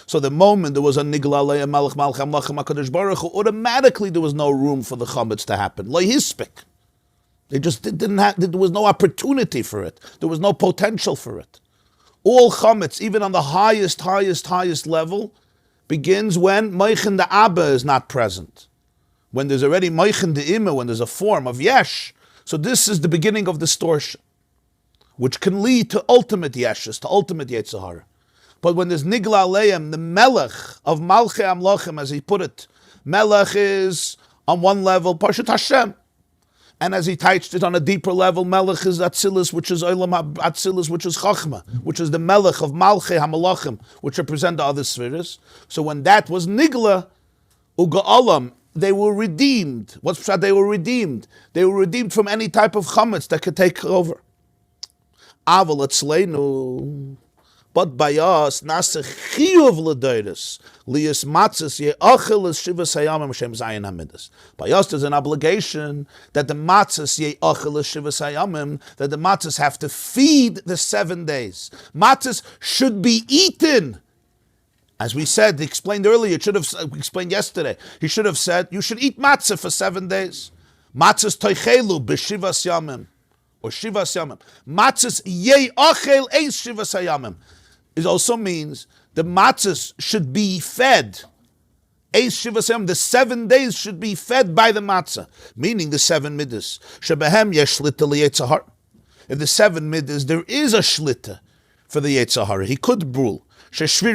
So the moment there was a nigla le'em melech malchem lachem HaKadosh Baruch Hu, automatically there was no room for the chametz to happen. Lo hispik. They just didn't have, there was no opportunity for it. There was no potential for it. All chametz, even on the highest level, begins when Moichin the Abba is not present. When there's already Moichin the Ima, when there's a form of Yesh. So this is the beginning of distortion, which can lead to ultimate Yeshes, to ultimate Yetzer Hara. But when there's Nigla Aleim, the Melech of Malchei Amlochim, as he put it, Melech is on one level, Parshat Hashem. And as he touched it on a deeper level, Melech is Atzilus, which is Olam Atzilus, which is Chachma, which is the Melech of Malchei HaMalachim, which represent the other spheres. So when that was Nigla, Uga'alam, they were redeemed. What's pshat? They were redeemed. They were redeemed from any type of chametz that could take over. Aval atzleinu, but by us, nase chiyuv l'doiris, lias matzahs ye'achel es shivas hayamim shem zayin hamidus. By us, there's an obligation that the matzahs ye'achel es shivas hayamim, that the matzahs have to feed the 7 days. Matzahs should be eaten. As we said, explained earlier, explained yesterday, he should have said, you should eat matzah for 7 days. Matzahs toichelu b'shivas yamim, or shivas yamim. Matzahs ye'achel eis shivas hayamim. It also means the matzahs should be fed. Eis shivas hayamim, the 7 days should be fed by the matzah, meaning the 7 middas. Shebehem yesh shlita liyetzer hara. In the 7 middas, there is a shlita for the Yetzer Hara. He could rule. This is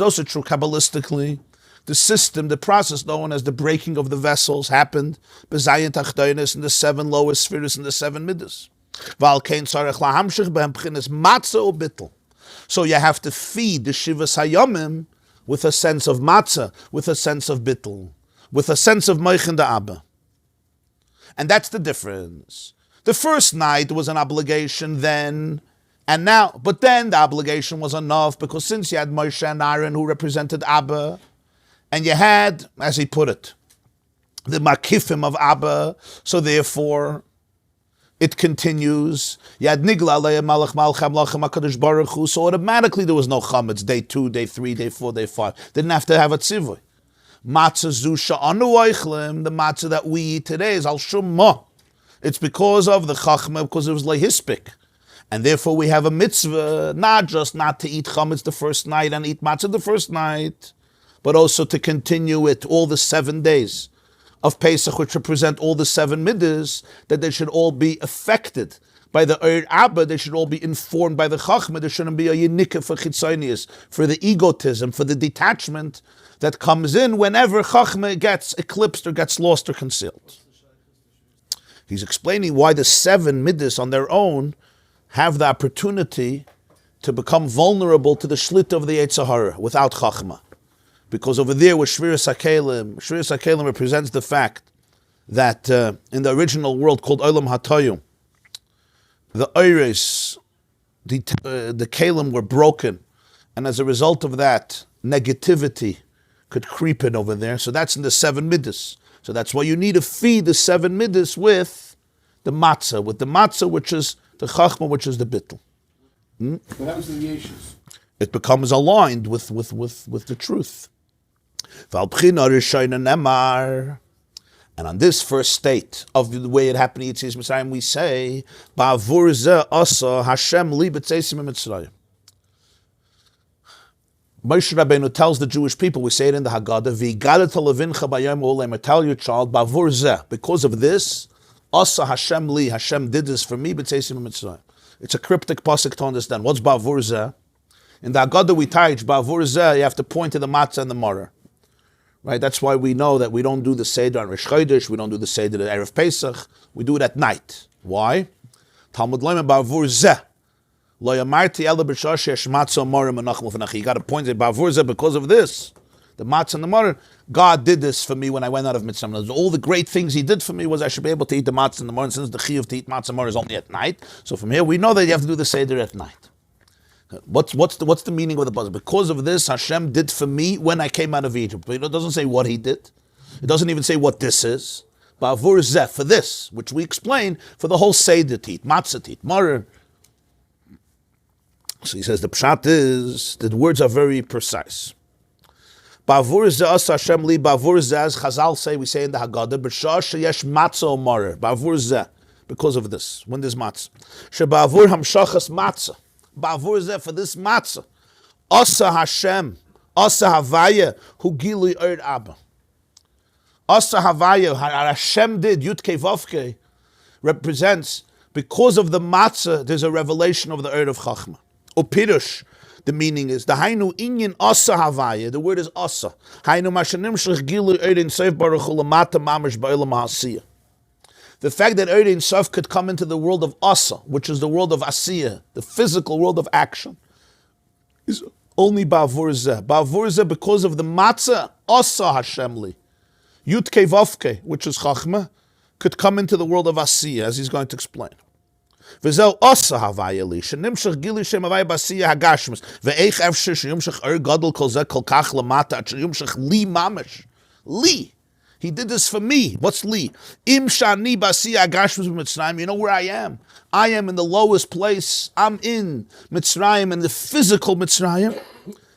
also true Kabbalistically. The system, the process known as the breaking of the vessels happened in the 7 lowest spheres and the 7 middas. So you have to feed the Shivas Hayomim with a sense of matzah, with a sense of bittul, with a sense of Moichin da Abba. And that's the difference. The first night was an obligation then, and now, but then the obligation was enough because since you had Moshe and Aaron who represented Abba, and you had, as he put it, the makifim of Abba, so therefore it continues. You had Nigla Alei Malach Malcham Lachem HaKadosh Baruch Hu, so automatically there was no chametz, day 2, day 3, day 4, day 5. Didn't have to have a tzivui. Matzah Zusha Anu Oichlim, the matzah that we eat today is Al Shumma. It's because of the chachma, because it was lehispik. And therefore we have a mitzvah, not just not to eat chametz the first night and eat matzah the first night, but also to continue it all the 7 days of Pesach, which represent all the 7 middas, that they should all be affected by the Ohr Abba, they should all be informed by the chachma. There shouldn't be a yinikah for chitzonius, for the egotism, for the detachment that comes in whenever chachma gets eclipsed or gets lost or concealed. He's explaining why the 7 middas on their own have the opportunity to become vulnerable to the shlit of the Yetzer Hara without chachma. Because over there with Shviras HaKelim represents the fact that in the original world called Olam HaToyu, the Oires, the Kelim were broken, and as a result of that, negativity could creep in over there. So that's in the 7 middas. So that's why you need to feed the 7 middas with the matzah, which is the chachma, which is the bittul. What happens to the yeshus? It becomes aligned with the truth. And on this first state of the way it happened in Yetzias Mitzrayim, we say, "Ba'avur zeh asa Hashem li b'tzeisim Mitzrayim." Moshe Rabbeinu tells the Jewish people, we say it in the Haggadah, "V'yigadet levincha b'yom ha'olem," tell your child, "Ba'avur zeh," because of this, asa Hashem li, Hashem did this for me b'tzeisim Mitzrayim. It's a cryptic pasuk to understand. What's Ba'avur zeh? In the Haggadah we teach, Ba'avur zeh, you have to point to the matzah and the maror. Right? That's why we know that we don't do the Seder on Rosh Chodesh, we don't do the Seder at Erev Pesach, we do it at night. Why? Talmud Loim Ba'avur zeh. Lo yamarti ela b'shah sheyesh matzah maror menachem u'fenach. You got to point it Ba'avur zeh because of this. The matzah and the maror. God did this for me when I went out of Mitzrayim. All the great things He did for me was I should be able to eat the matzah and the maror. And since the chiyuv to eat matzah and maror is only at night, so from here we know that you have to do the Seder at night. What's the meaning of the pasuk? Because of this, Hashem did for me when I came out of Egypt. But it doesn't say what He did. It doesn't even say what this is. Ba'avur zeh, for this, which we explain for the whole Seder tit, Matzah tit, Marer. So he says the pshat is that the words are very precise. Ba'avur zeh asa Hashem li, ba'avur zeh, as Chazal say, we say in the Haggadah, b'shah sheyesh matzah o marer, ba'avur zeh, because of this, when there's matzah. Sheba'avur hamshachas matzah, ba'avur zeh, for this matzah, asa Hashem, asa havaya, hu gilui erd abba. Asa Havaya, Hashem did, Yudke Vavke, represents, because of the matzah, there's a revelation of the Erd of Chachma. Upirush, the meaning is, the Hainu Inyan Asa Havaya, the word is Asa. Hainu Mashanim Shlech Gilu Erd in Seif Baruch Hu Lamata Mamash Ba'elam HaAsiyah. The fact that Erd in Seif could come into the world of Asa, which is the world of Asiyah, the physical world of action, is only Ba'avur Zeh. Ba'avur Zeh, because of the matzah, Asa Hashem li. Yudke Vavke, which is Chachma, could come into the world of Asiyah, as he's going to explain. V'zel Asa Havaya li, shenimshach gili shem Havaya b'Asiyah hagashmas, ve'eich efshir sheyumshach gadol kol zeh kol kach lamata, sheyumshach li mamash. Li. He did this for me. What's li? Im shani b'Asiyah hagashmas b'Mitzrayim. You know where I am? I am in the lowest place. I'm in Mitzrayim, in the physical Mitzrayim.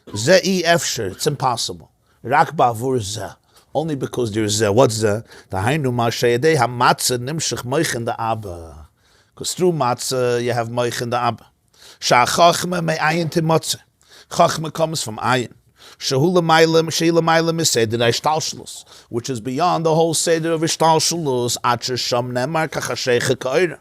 Ze'i efshir. It's impossible. Rak ba'avur zeh. Only because there's what's the hainu ma'shayadei hamatzah nimshach moich in the abba. Because through matzah you have moich in the abba. Sha'achachma me'ayin timatzah. Chachma comes from ayin. Shehula mailam is seder ishtalshlus, which is beyond the whole seder of ishtalshlus. Acher sham nemar kachashecha ka'ira.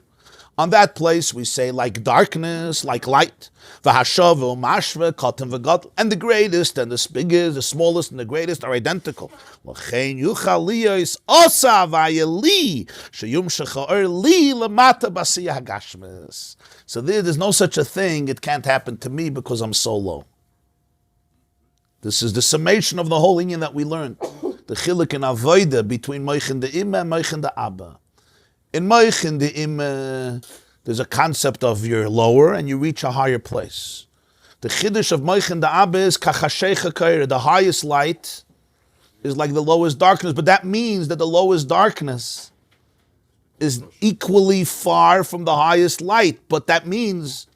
On that place we say like darkness, like light. V'hashav u'mashva katan v'gadol. And the greatest and the biggest, the smallest and the greatest are identical. L'chein yuchal liyos osa v'ayeli sheyumshach or li lamata b'asiyah hagashmes. So there's no such a thing. It can't happen to me because I'm so low. This is the summation of the whole inyan that we learned. The chiluk and avoida between moich and the imah and moich and the abba. In moich and the imah, there's a concept of you're lower and you reach a higher place. The chiddush of moich and the abba is kachashecha kaira. The highest light is like the lowest darkness, but that means that the lowest darkness is equally far from the highest light, but that means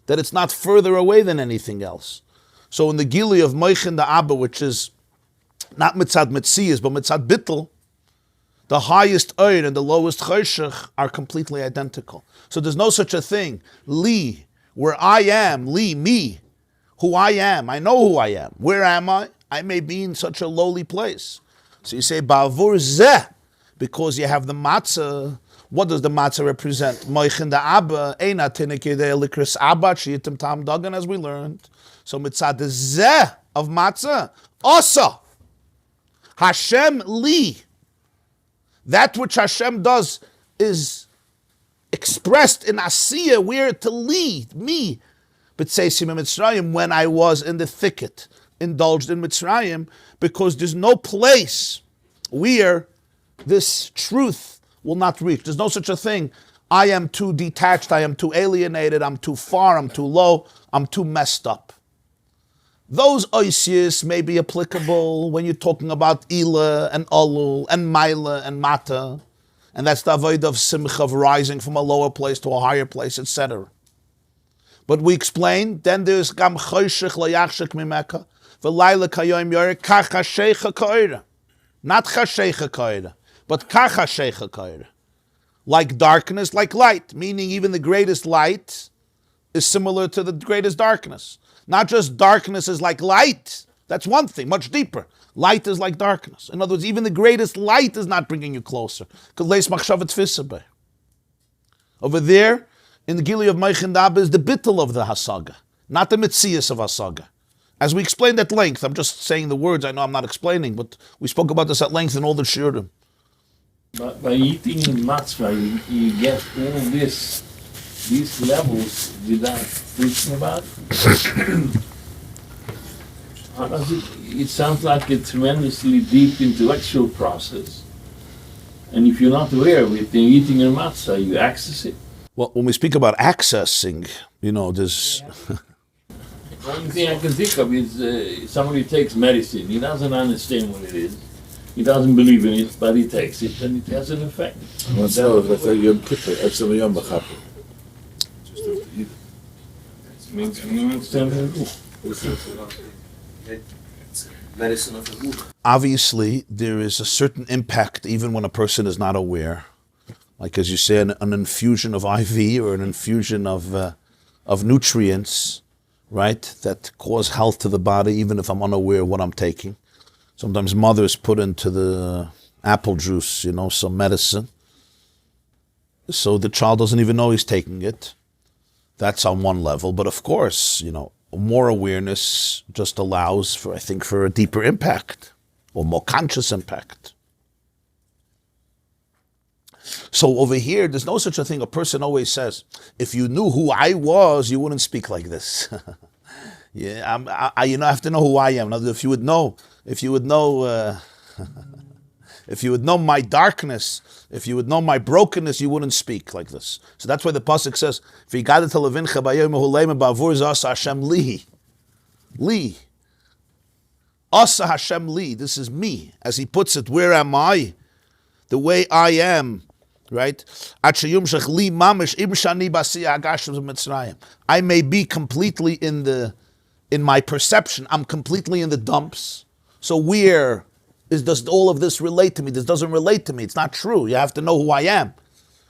that it's not further away than anything else. So in the gili of moich and the abba, which is not mitzad mitziyas, but mitzad bittul, the highest Ohr and the lowest Choshech are completely identical. So there's no such a thing. Li, where I am, li, me, who I am. I know who I am. Where am I? I may be in such a lowly place. So you say, Ba'avur zeh, because you have the matzah. What does the matzah represent? Moich in the abba, eina tinekidei likris abba, shiyitim tam dagan, as we learned. So mitzad the zeh of matzah, asa, Hashem li. That which Hashem does is expressed in Asiyah, where to lead me. But say Mitzrayim, when I was in the thicket, indulged in Mitzrayim, because there's no place where this truth will not reach. There's no such a thing. I am too detached, I am too alienated, I'm too far, I'm too low, I'm too messed up. Those oisius may be applicable when you're talking about Ila and Alul and Maila and Mata, and that's the avoid of simcha, of rising from a lower place to a higher place, etc. But we explained, then there's gam choshech layachshek mimeka, v'layla kayoim yorek kachashecha koira. Not chashecha koira, but kachashecha koira. Like darkness, like light, meaning even the greatest light is similar to the greatest darkness. Not just darkness is like light. That's one thing, much deeper. Light is like darkness. In other words, even the greatest light is not bringing you closer. Over there, in the Gili of Meichendab is the bittul of the Hasaga, not the Mitzias of Hasaga. As we explained at length, I'm just saying the words, I know I'm not explaining, but we spoke about this at length in all the shiurim. But by eating matzah, you get all these levels without thinking about it. How does it sounds like a tremendously deep intellectual process. And if you're not aware of it, then eating your matzah, you access it. Well, when we speak about accessing, there's The only thing I can think of is somebody takes medicine. He doesn't understand what it is. He doesn't believe in it, but he takes it, and it has an effect. What's that? That's like Yom Kippur. That's a Yom Kippur. Just have to eat it. Means you understand Medicine of the mood. Obviously, there is a certain impact even when a person is not aware. Like as you say, an infusion of IV or an infusion of nutrients, right, that cause health to the body, even if I'm unaware of what I'm taking. Sometimes mothers put into the apple juice, some medicine. So the child doesn't even know he's taking it. That's on one level. But of course, more awareness just allows for a deeper impact or more conscious impact. So over here, there's no such a thing. A person always says, if you knew who I was, you wouldn't speak like this. Yeah, I have to know who I am. Now, if you would know if you would know my darkness, if you would know my brokenness, you wouldn't speak like this. So that's why the pasuk says, "V'yigadet levincha b'yom hulema ba'avur zasa Hashem li, asa Hashem li." This is me, as he puts it. Where am I? The way I am, right? I may be completely in my perception. I'm completely in the dumps. So where does all of this relate to me? This doesn't relate to me. It's not true. You have to know who I am.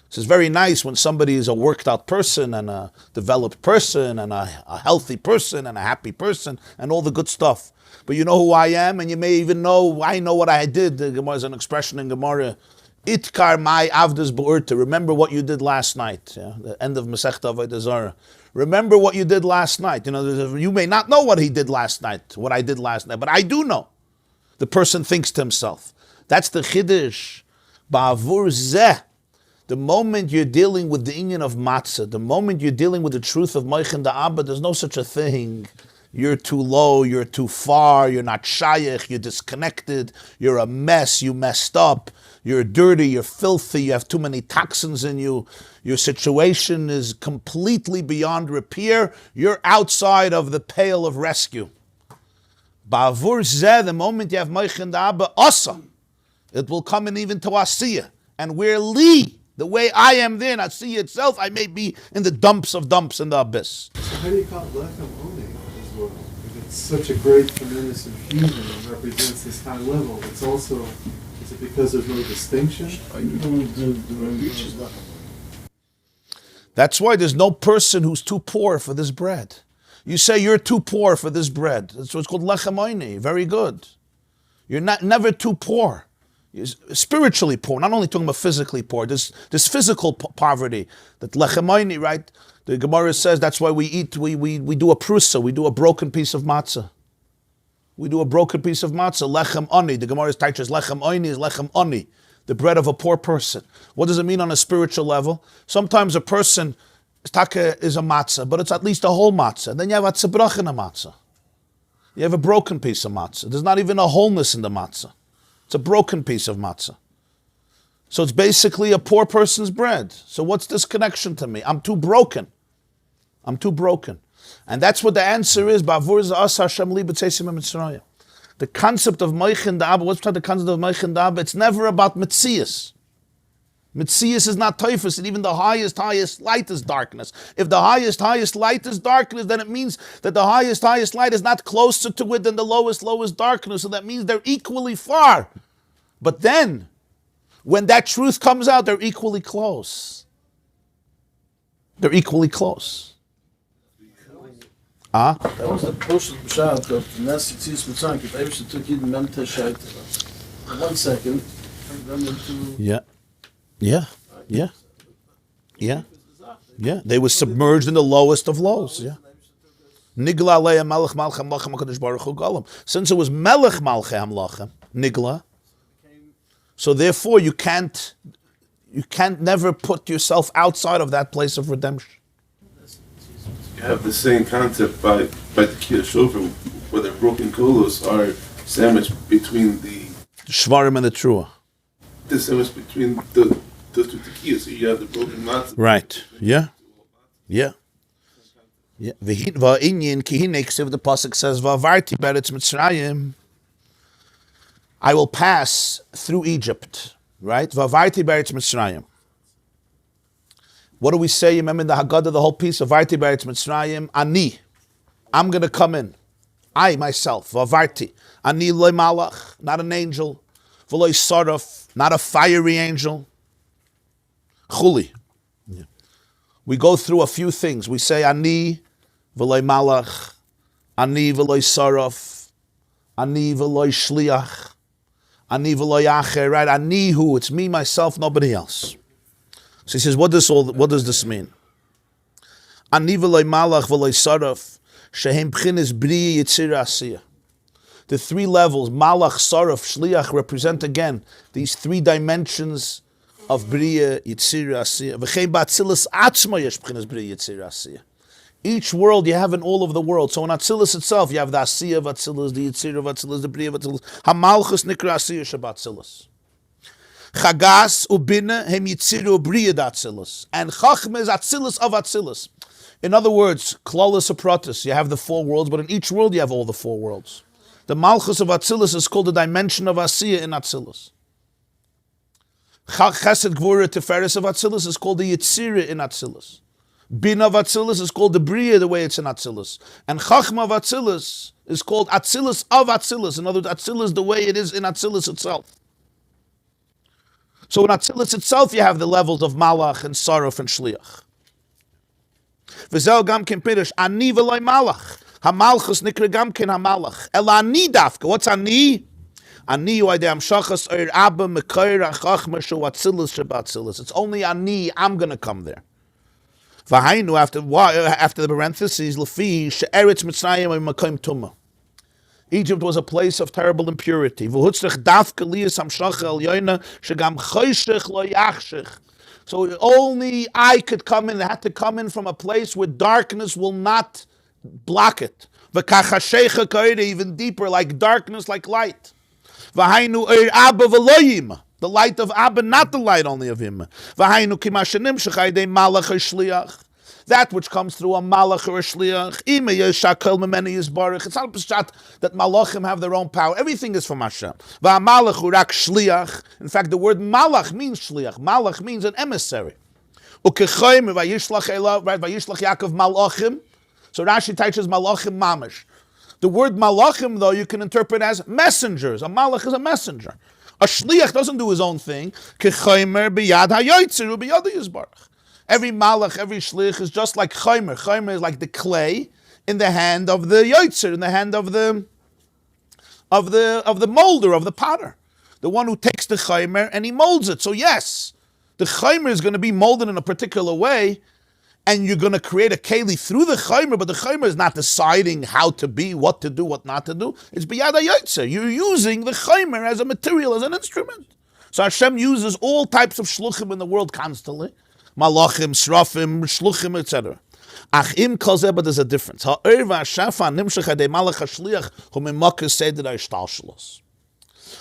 This is very nice when somebody is a worked out person and a developed person and a healthy person and a happy person and all the good stuff. But you know who I am, and you may even know, I know what I did. The Gemara is an expression in Gemara, Itkar mai avdas be'urta. Remember what you did last night. Yeah? The end of Masechta Avodah Zarah. Remember what you did last night. You may not know what he did last night, what I did last night, but I do know. The person thinks to himself. That's the chiddush. Ba'avur zeh. The moment you're dealing with the inyan of matzah, the moment you're dealing with the truth of Moichin Da'abba, there's no such a thing. You're too low, you're too far, you're not shayach, you're disconnected, you're a mess, you messed up, you're dirty, you're filthy, you have too many toxins in you, your situation is completely beyond repair, you're outside of the pale of rescue. Ba'avur zeh, the moment you have Moichin Da'abba, awesome. It will come in even to Asiyah. And where li, the way I am there, not see itself, I may be in the dumps of dumps in the abyss. So how do you call it lechem oni as well? If it's such a great, tremendous infusion and represents this high level, it's also, is it because there's no distinction? That's why there's no person who's too poor for this bread. You say you're too poor for this bread. That's what's called lechem oni. Very good. You're never too poor. Spiritually poor, not only talking about physically poor. There's physical poverty, that lechem oni, right? The Gemara says that's why we eat, we do a prusa, we do a broken piece of matzah. We do a broken piece of matzah, lechem oni. The Gemara's title is lechem oni is lechem oni, the bread of a poor person. What does it mean on a spiritual level? Sometimes a person, taka is a matzah, but it's at least a whole matzah. Then you have a tzebrach in a matzah. You have a broken piece of matzah. There's not even a wholeness in the matzah. It's a broken piece of matzah. So it's basically a poor person's bread. So what's this connection to me? I'm too broken. I'm too broken. And that's what the answer is. The concept of Moichin Da'abba, what's the concept of Moichin Da'abba? It's never about Metzias. Metzias is not typhus, and even the highest light is darkness. If the highest light is darkness, then it means that the highest light is not closer to it than the lowest darkness. So that means they're equally far. But then, when that truth comes out, they're equally close. They're equally close. That was the post of B'Shad of the Nasi Tzis Mitzrayim. If Eivsh took Yid Memte Shaita. 1 second. Turn them into... Yeah. They were submerged in the lowest of lows. Yeah. Nigla leya melech malchem lachem HaKadosh Baruch Hu golem. Since it was melech malchem lachem, nigla. So therefore, you can't never put yourself outside of that place of redemption. You have the same concept by the Kiyah Shofar, where the broken kolos are sandwiched between the Shvarim and the Trua. The sandwich between the two tequillas, so you have the broken matzah. Right. Yeah. Yeah. V'inyin ki hine ksiv, the pasuk says, v'avarti beretz Mitzrayim. I will pass through Egypt, right? V'avarti beretz Mitzrayim. What do we say? Remember in the Haggadah, the whole piece of V'avarti beretz Mitzrayim? Ani. I'm going to come in. I, myself. V'avarti. Ani loy malach, not an angel. V'loy saraf, not a fiery angel. Chuli. Yeah. We go through a few things. We say Ani v'loy malach, Ani v'loy saraf, Ani v'loy shliach, Ani v'loy acher, right? Ani who? It's me, myself, nobody else. So he says, what does this mean? Ani v'loy malach v'loy saraf, shehem b'chinas bri yitzir asiyah. The three levels, malach, saraf, shliach, represent again these three dimensions of bria, yitzir, asiyah. V'chein ba'atzilus atzma yesh b'chinas bria, yitzir, asiyah. Each world you have in all of the world. So in Atzilus itself, you have the asiyah of Atzilus, the yitzir of Atzilus, the bria of Atzilus. Ha-malkhus nikra asiyah shabatzilus. Chagas ubina hem yitzir u'bria d'Atzilus. And chachma is Atzilus of Atzilus. In other words, klolus apratus, you have the four worlds, but in each world you have all the four worlds. The malkhus of Atzilus is called the dimension of asiyah in Atzilus. Chesed Gvura Tiferes of Atzilus is called the Yitzira in Atzilus. Bin of Atzilus is called the Bria, the way it's in Atzilus. And Chachma of Atzilus is called Atzilus of Atzilus. In other words, Atzilus the way it is in Atzilus itself. So in Atzilus itself you have the levels of Malach and Saraf and Shliach. V'zel gam ken pirish, Ani v'loy Malach. Ha-malkhus nikra gam ken ha-malach. El Ani dafka. What's Ani? Ani u'ayde amshachas Ohr Abba mekayr ha'chachma shu Atzilus shabatzilus. It's only Ani, I'm going to come there. V'hainu, after the parentheses, Lefi she'eretz Mitzrayim u'makayim tumah. Egypt was a place of terrible impurity. V'hutzrich dafka liyas hamshacha el yoyna shegam choshech lo yachshech. So only I could come in. I had to come in from a place where darkness will not block it. V'kachashecha kayre, even deeper, like darkness, like light. V'hainu Ohr Abba v'loyim, the light of Abba, not the light only of him. V'hainu kimashenim shechayde malach or shliach, that which comes through a malach or a shliach. Ime yeshakol memeni yisbarach. It's not a pshat that malachim have their own power. Everything is from Hashem. V'amalach urak shliach. In fact, the word malach means shliach. Malach means an emissary. Ukechoyim v'yishlach elav, right? V'yishlach Yaakov malachim. So Rashi teaches malachim mamish. The word malachim, though, you can interpret as messengers. A malach is a messenger. A shliach doesn't do his own thing. Kechaymer biyad hayoytzer biyad yisbarach. Every malach, every shliach is just like chaymer. Chaymer is like the clay in the hand of the yoytzer, in the hand of the molder, of the potter, the one who takes the chaymer and he molds it. So yes, the chaymer is going to be molded in a particular way, and you're going to create a keli through the chaymer, but the chaymer is not deciding how to be, what to do, what not to do. It's biyad hayotzer. You're using the chaymer as a material, as an instrument. So Hashem uses all types of shluchim in the world constantly. Malachim, srafim, shluchim, etc. Ach im kol but there's a difference. Ha'or v'ashafa nimshach adei malach hashliach hu mimakas seder ha'ishtalshalos.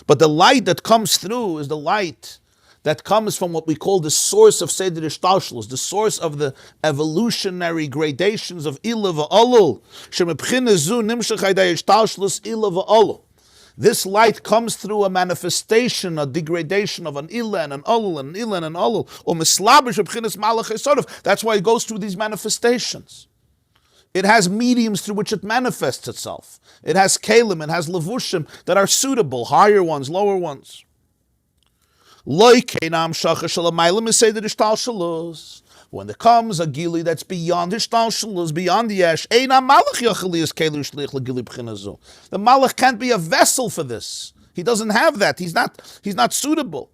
But the light that comes through is the light that comes from what we call the source of Seder Ishtalshalos, the source of the evolutionary gradations of Ilah v'Olul. Shemebchina zu nimshach haydei Ishtalshalos Ilah v'Olul. This light comes through a manifestation, a degradation of an Ilah and an Olul and an Ilah and an Olul. Or mislabish b'chinas malach esorav. That's why it goes through these manifestations. It has mediums through which it manifests itself. It has kalim, it has levushim that are suitable, higher ones, lower ones. When there comes a gili that's beyond Ishtalshalos, beyond the Yesh, the malach can't be a vessel for this. He doesn't have that. He's not suitable.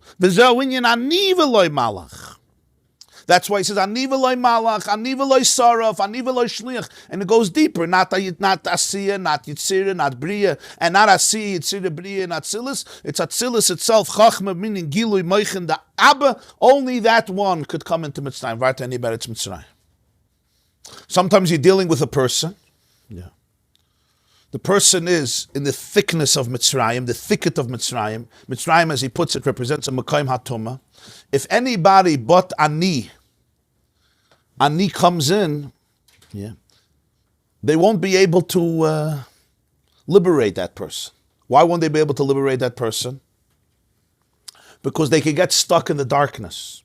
That's why he says, Ani v'loy malach, Ani v'loy saraf, Ani v'loy shliach. And it goes deeper, not asiyah, not yitzira, not bria, and not asiyah, yitzira, bria, and atzilus. It's atzilus itself, chachma, meaning gilui, moichin, the Abba. Only that one could come into Mitzrayim. Vart ani beretz Mitzrayim. Sometimes you're dealing with a person. Yeah. The person is in the thickness of Mitzrayim, the thicket of Mitzrayim. Mitzrayim, as he puts it, represents a Mekayim HaTumah. If anybody but Ani comes in, yeah, they won't be able to liberate that person. Why won't they be able to liberate that person? Because they could get stuck in the darkness.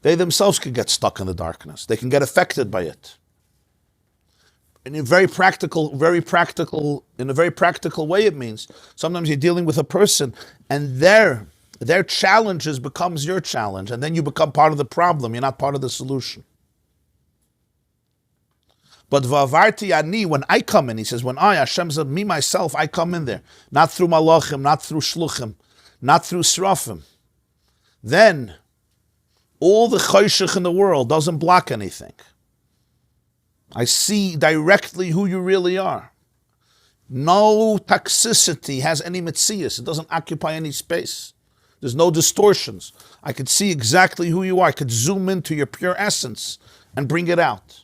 They themselves could get stuck in the darkness. They can get affected by it. In a very practical way, it means sometimes you're dealing with a person and their challenges becomes your challenge, and then you become part of the problem. You're not part of the solution. But va'avarti ani, when I come in, he says, when Hashem said, me myself, I come in there, not through malachim, not through shluchim, not through srafim. Then all the choshech in the world doesn't block anything. I see directly who you really are. No toxicity has any mitzias. It doesn't occupy any space. There's no distortions. I could see exactly who you are. I could zoom into your pure essence and bring it out.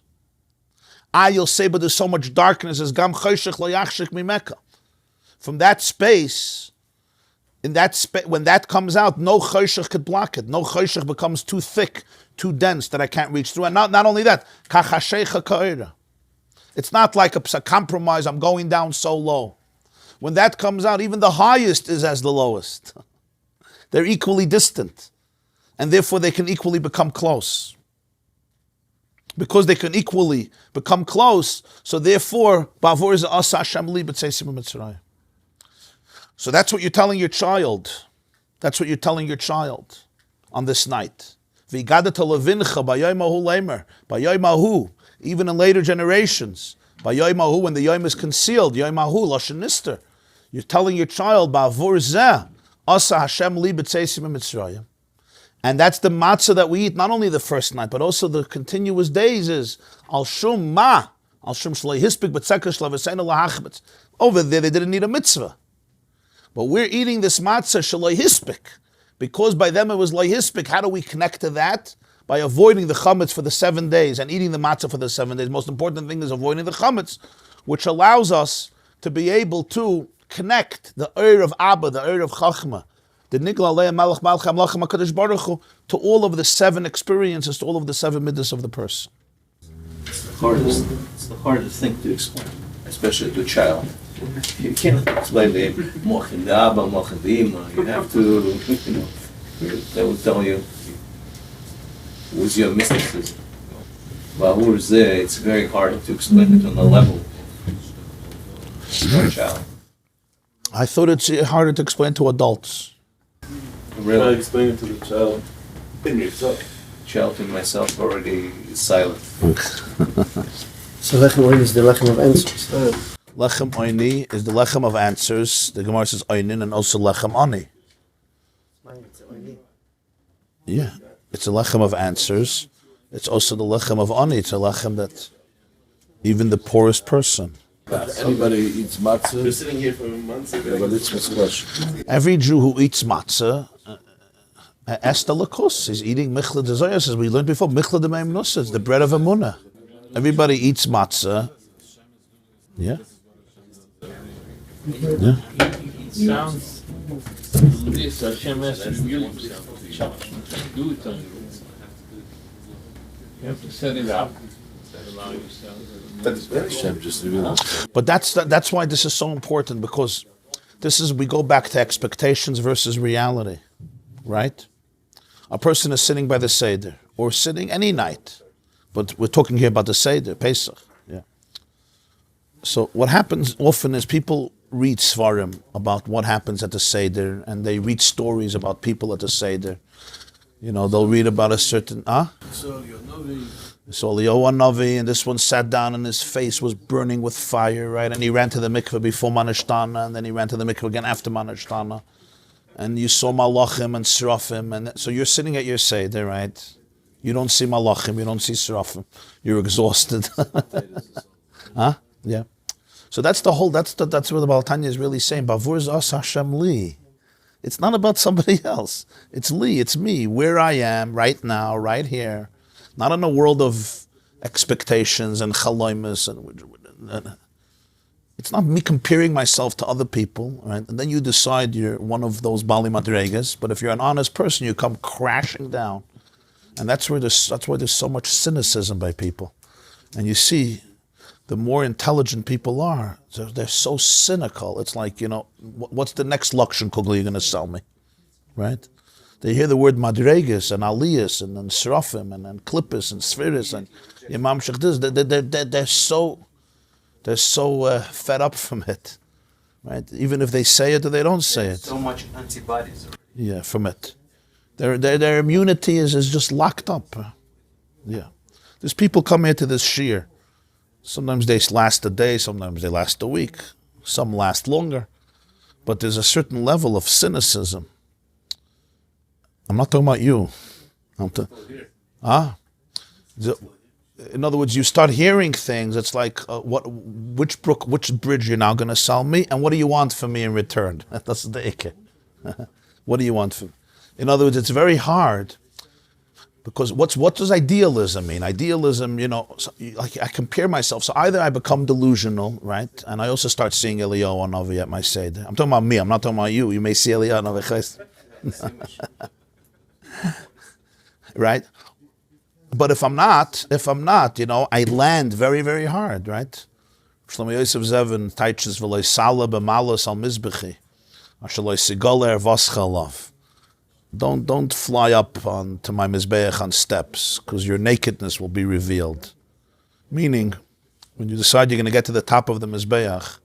You'll say, but there's so much darkness. As gam choshech lo yachshik mimeka. From that space, when that comes out, no choshech could block it. No choshech becomes too thick, too dense that I can't reach through. And not only that, it's not like a compromise. I'm going down so low. When that comes out, even the highest is as the lowest. They're equally distant, and therefore they can equally become close. Because they can equally become close, so therefore, so that's what you're telling your child. That's what you're telling your child on this night. Even in later generations, when the yom is concealed, you're telling your child, and that's the matzah that we eat, not only the first night, but also the continuous days is al shum shloi hispik b'tzekah shlavasena lahachbetz. Over there they didn't need a mitzvah. But we're eating this matzah shloi hispik, because by them it was loi hispik. How do we connect to that? By avoiding the chametz for the 7 days and eating the matzah for the 7 days. Most important thing is avoiding the chametz, which allows us to be able to connect the Ohr of Abba, the Ohr of Chachma, the Nigla Alei Malach Malcham Lachem HaKadosh Baruch Hu, to all of the 7 experiences, to all of the 7 middos of the person. It's the hardest thing to explain, especially to a child. You can't explain to him Mochin Abba, Mochin Ima. You have to, they will tell you, who's your mysticism? But who is there? It's very hard to explain it on the level for a child. I thought it's harder to explain to adults. Really? I explain it to the child. In yourself. Child in myself already is silent. So lechem oini is the lechem of answers. Lechem oini is the lechem of answers. The Gemara says oinin and also lechem ani. Yeah, it's a lechem of answers. It's also the lechem of ani. It's a lechem that even the poorest person. Anybody eats matzah? We're sitting here for months. Yeah, but it's a question. Every Jew who eats matzah, Esther Lakus is eating michla de zoyas, as we learned before. Michla de meimnus, it's the bread of emunah. Everybody eats matzah. Yeah. Yeah. It sounds this Hashem has to reveal himself to the child. You can't do it on your own. You have to set it up. Allow yourself. Hashem just revealed. But that's why this is so important, because we go back to expectations versus reality, right? A person is sitting by the Seder, or sitting any night, but we're talking here about the Seder, Pesach. Yeah. So what happens often is people read Svarim about what happens at the Seder, and they read stories about people at the Seder. They'll read about a certain, So Eliyahu Navi, and this one sat down and his face was burning with fire, right? And he ran to the mikveh before Manashtana, and then he ran to the mikveh again after Manashtana. And you saw Malachim and Srafim, and so you're sitting at your Seder, right? You don't see Malachim, you don't see Srafim. You're exhausted. Huh? Yeah. So that's what the Baal Tanya is really saying. Bavur zas Hashem li. It's not about somebody else. It's li, it's me, where I am, right now, right here. Not in a world of expectations and chaloimus. It's not me comparing myself to other people, right? And then you decide you're one of those Bali Madregas. But if you're an honest person, you come crashing down. And that's why there's so much cynicism by people. And you see, the more intelligent people are. So they're so cynical. It's like, what's the next Lakshan Kugel you're going to sell me? Right? They hear the word Madregas and Aliyas and Srafim and Klippus and Spheris and Imam Shekhdis. They're so fed up from it. Right? Even if they say it or they don't say it. So much antibodies already. Yeah, from it. Their immunity is just locked up. Yeah. There's people come here to this shiur. Sometimes they last a day, sometimes they last a week. Some last longer. But there's a certain level of cynicism. I'm not talking about you. In other words, you start hearing things. It's like, which bridge you're now going to sell me, and what do you want from me in return? That's the ikke. What do you want from me? In other words, it's very hard, because what does idealism mean? Idealism, I compare myself. So either I become delusional, right, and I also start seeing Eliyahu Hanavi at my seder. I'm talking about me. I'm not talking about you. You may see Eliyahu Hanavi, right? But if I'm not, I land very, very hard, right? Shlomo Yosef Zevin teaches v'lo sala b'malos al mizbechi, asher lo sigoler voschalav. Don't fly up to my mizbeach on steps, because your nakedness will be revealed. Meaning, when you decide you're going to get to the top of the mizbeach,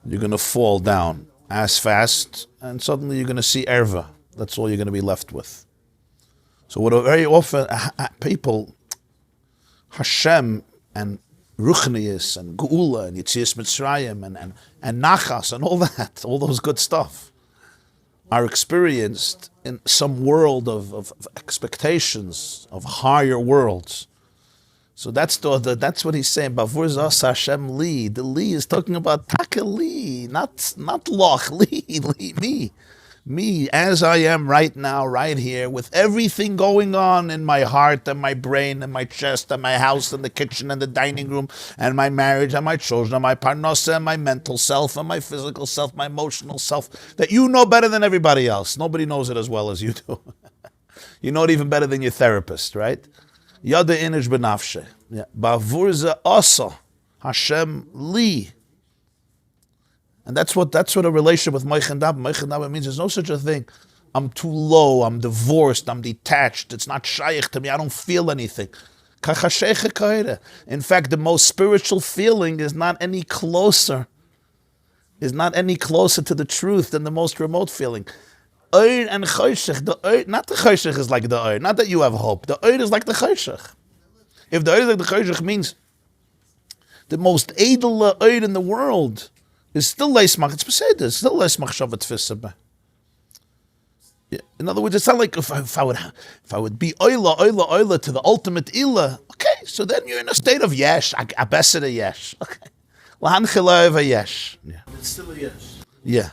you're going to fall down as fast, and suddenly you're going to see erva. That's all you're going to be left with. So what very often people, Hashem and Ruchnius and Geula and Yitzias Mitzrayim and Nachas and all that, all those good stuff, are experienced in some world of expectations, of higher worlds. So that's what he's saying. Bavur zas Hashem li. The li is talking about taka li, not loch li, me as I am right now, right here, with everything going on in my heart and my brain and my chest and my house and the kitchen and the dining room and my marriage and my children and my parnasa and my mental self and my physical self, my emotional self, that you know better than everybody else. Nobody knows it as well as you do. You know it even better than your therapist, right? Yada inish benafshe. Bavur ze asa Hashem li. And that's what a relationship with Moich Dab means. There's no such a thing. I'm too low, I'm divorced, I'm detached, it's not shaykh to me, I don't feel anything. In fact, the most spiritual feeling is not any closer to the truth than the most remote feeling. Ohr and choshech, not the choshech is like the ohr, not that you have hope. The ohr is like the choshech. If the ohr is like the choshech means the most edel ohr in the world, is still leismach. It's beseder. It's still leismach shavat tfisabah. In other words, it's not like if I would be oila to the ultimate ila. Okay, so then you're in a state of yesh, a beseder yesh. Okay, lahan chilayva yesh. Yeah, It's still a yes. yeah,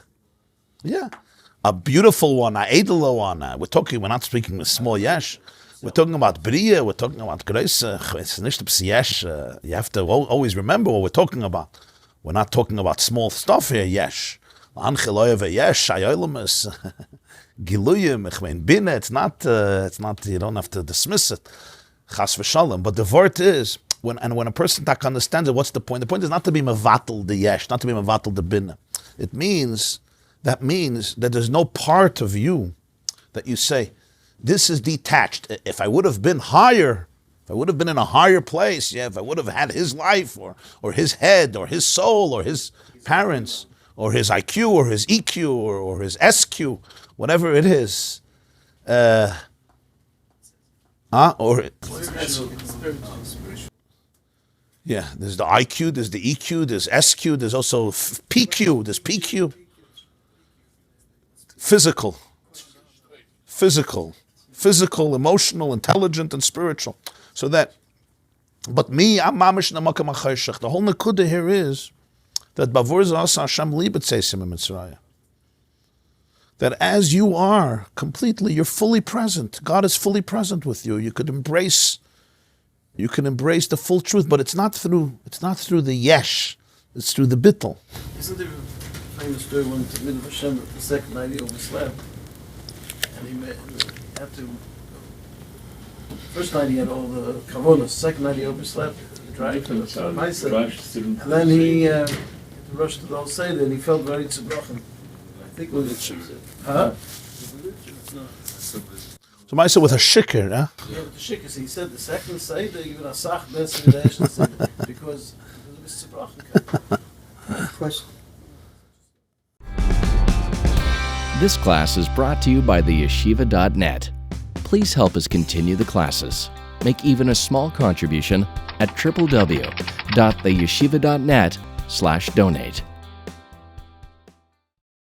a beautiful one, a edel one. We're not speaking with small yesh. We're talking about bria. We're talking about grace. It's nicht yesh. You have to always remember what we're talking about. We're not talking about small stuff here, yesh. Yesh, Giluyim, Bina, it's not, you don't have to dismiss it. Chas v'shalom. But the word is, when a person understands it, what's the point? The point is not to be mevatel the yesh, not to be mevatel the bina. That means that there's no part of you that you say, this is detached. If I would have been higher, if I would have been in a higher place, if I would have had his life or his head or his soul or his parents or his IQ or his EQ or his SQ, whatever it is, or yeah, there's the IQ, there's the EQ, there's SQ, there's also PQ, there's PQ. Physical, emotional, intelligent, and spiritual. So that, but me, I'm mamish namakam achayshach. The whole nekuda here is that bavur zas Hashem libet seisim mitzrayim. That as you are completely, you're fully present. God is fully present with you. You can embrace the full truth, but it's not through the yesh. It's through the bittul. Isn't there a famous story when Tamid Hashem the second night he overslept, and he had to. First night he had all the kavonas. Second night he overslept. different sound. Matzah. Rush through And then he rushed to the whole Seder and he felt very zerbrochen. I think with it. Huh? So Maisa with a shikr, huh? Yeah, with the shikkas, he said the second Seder, you would have sach better than the first Seder because it was zerbrochen. Question. This class is brought to you by the yeshiva.net. Please help us continue the classes. Make even a small contribution at www.theyeshiva.net/donate.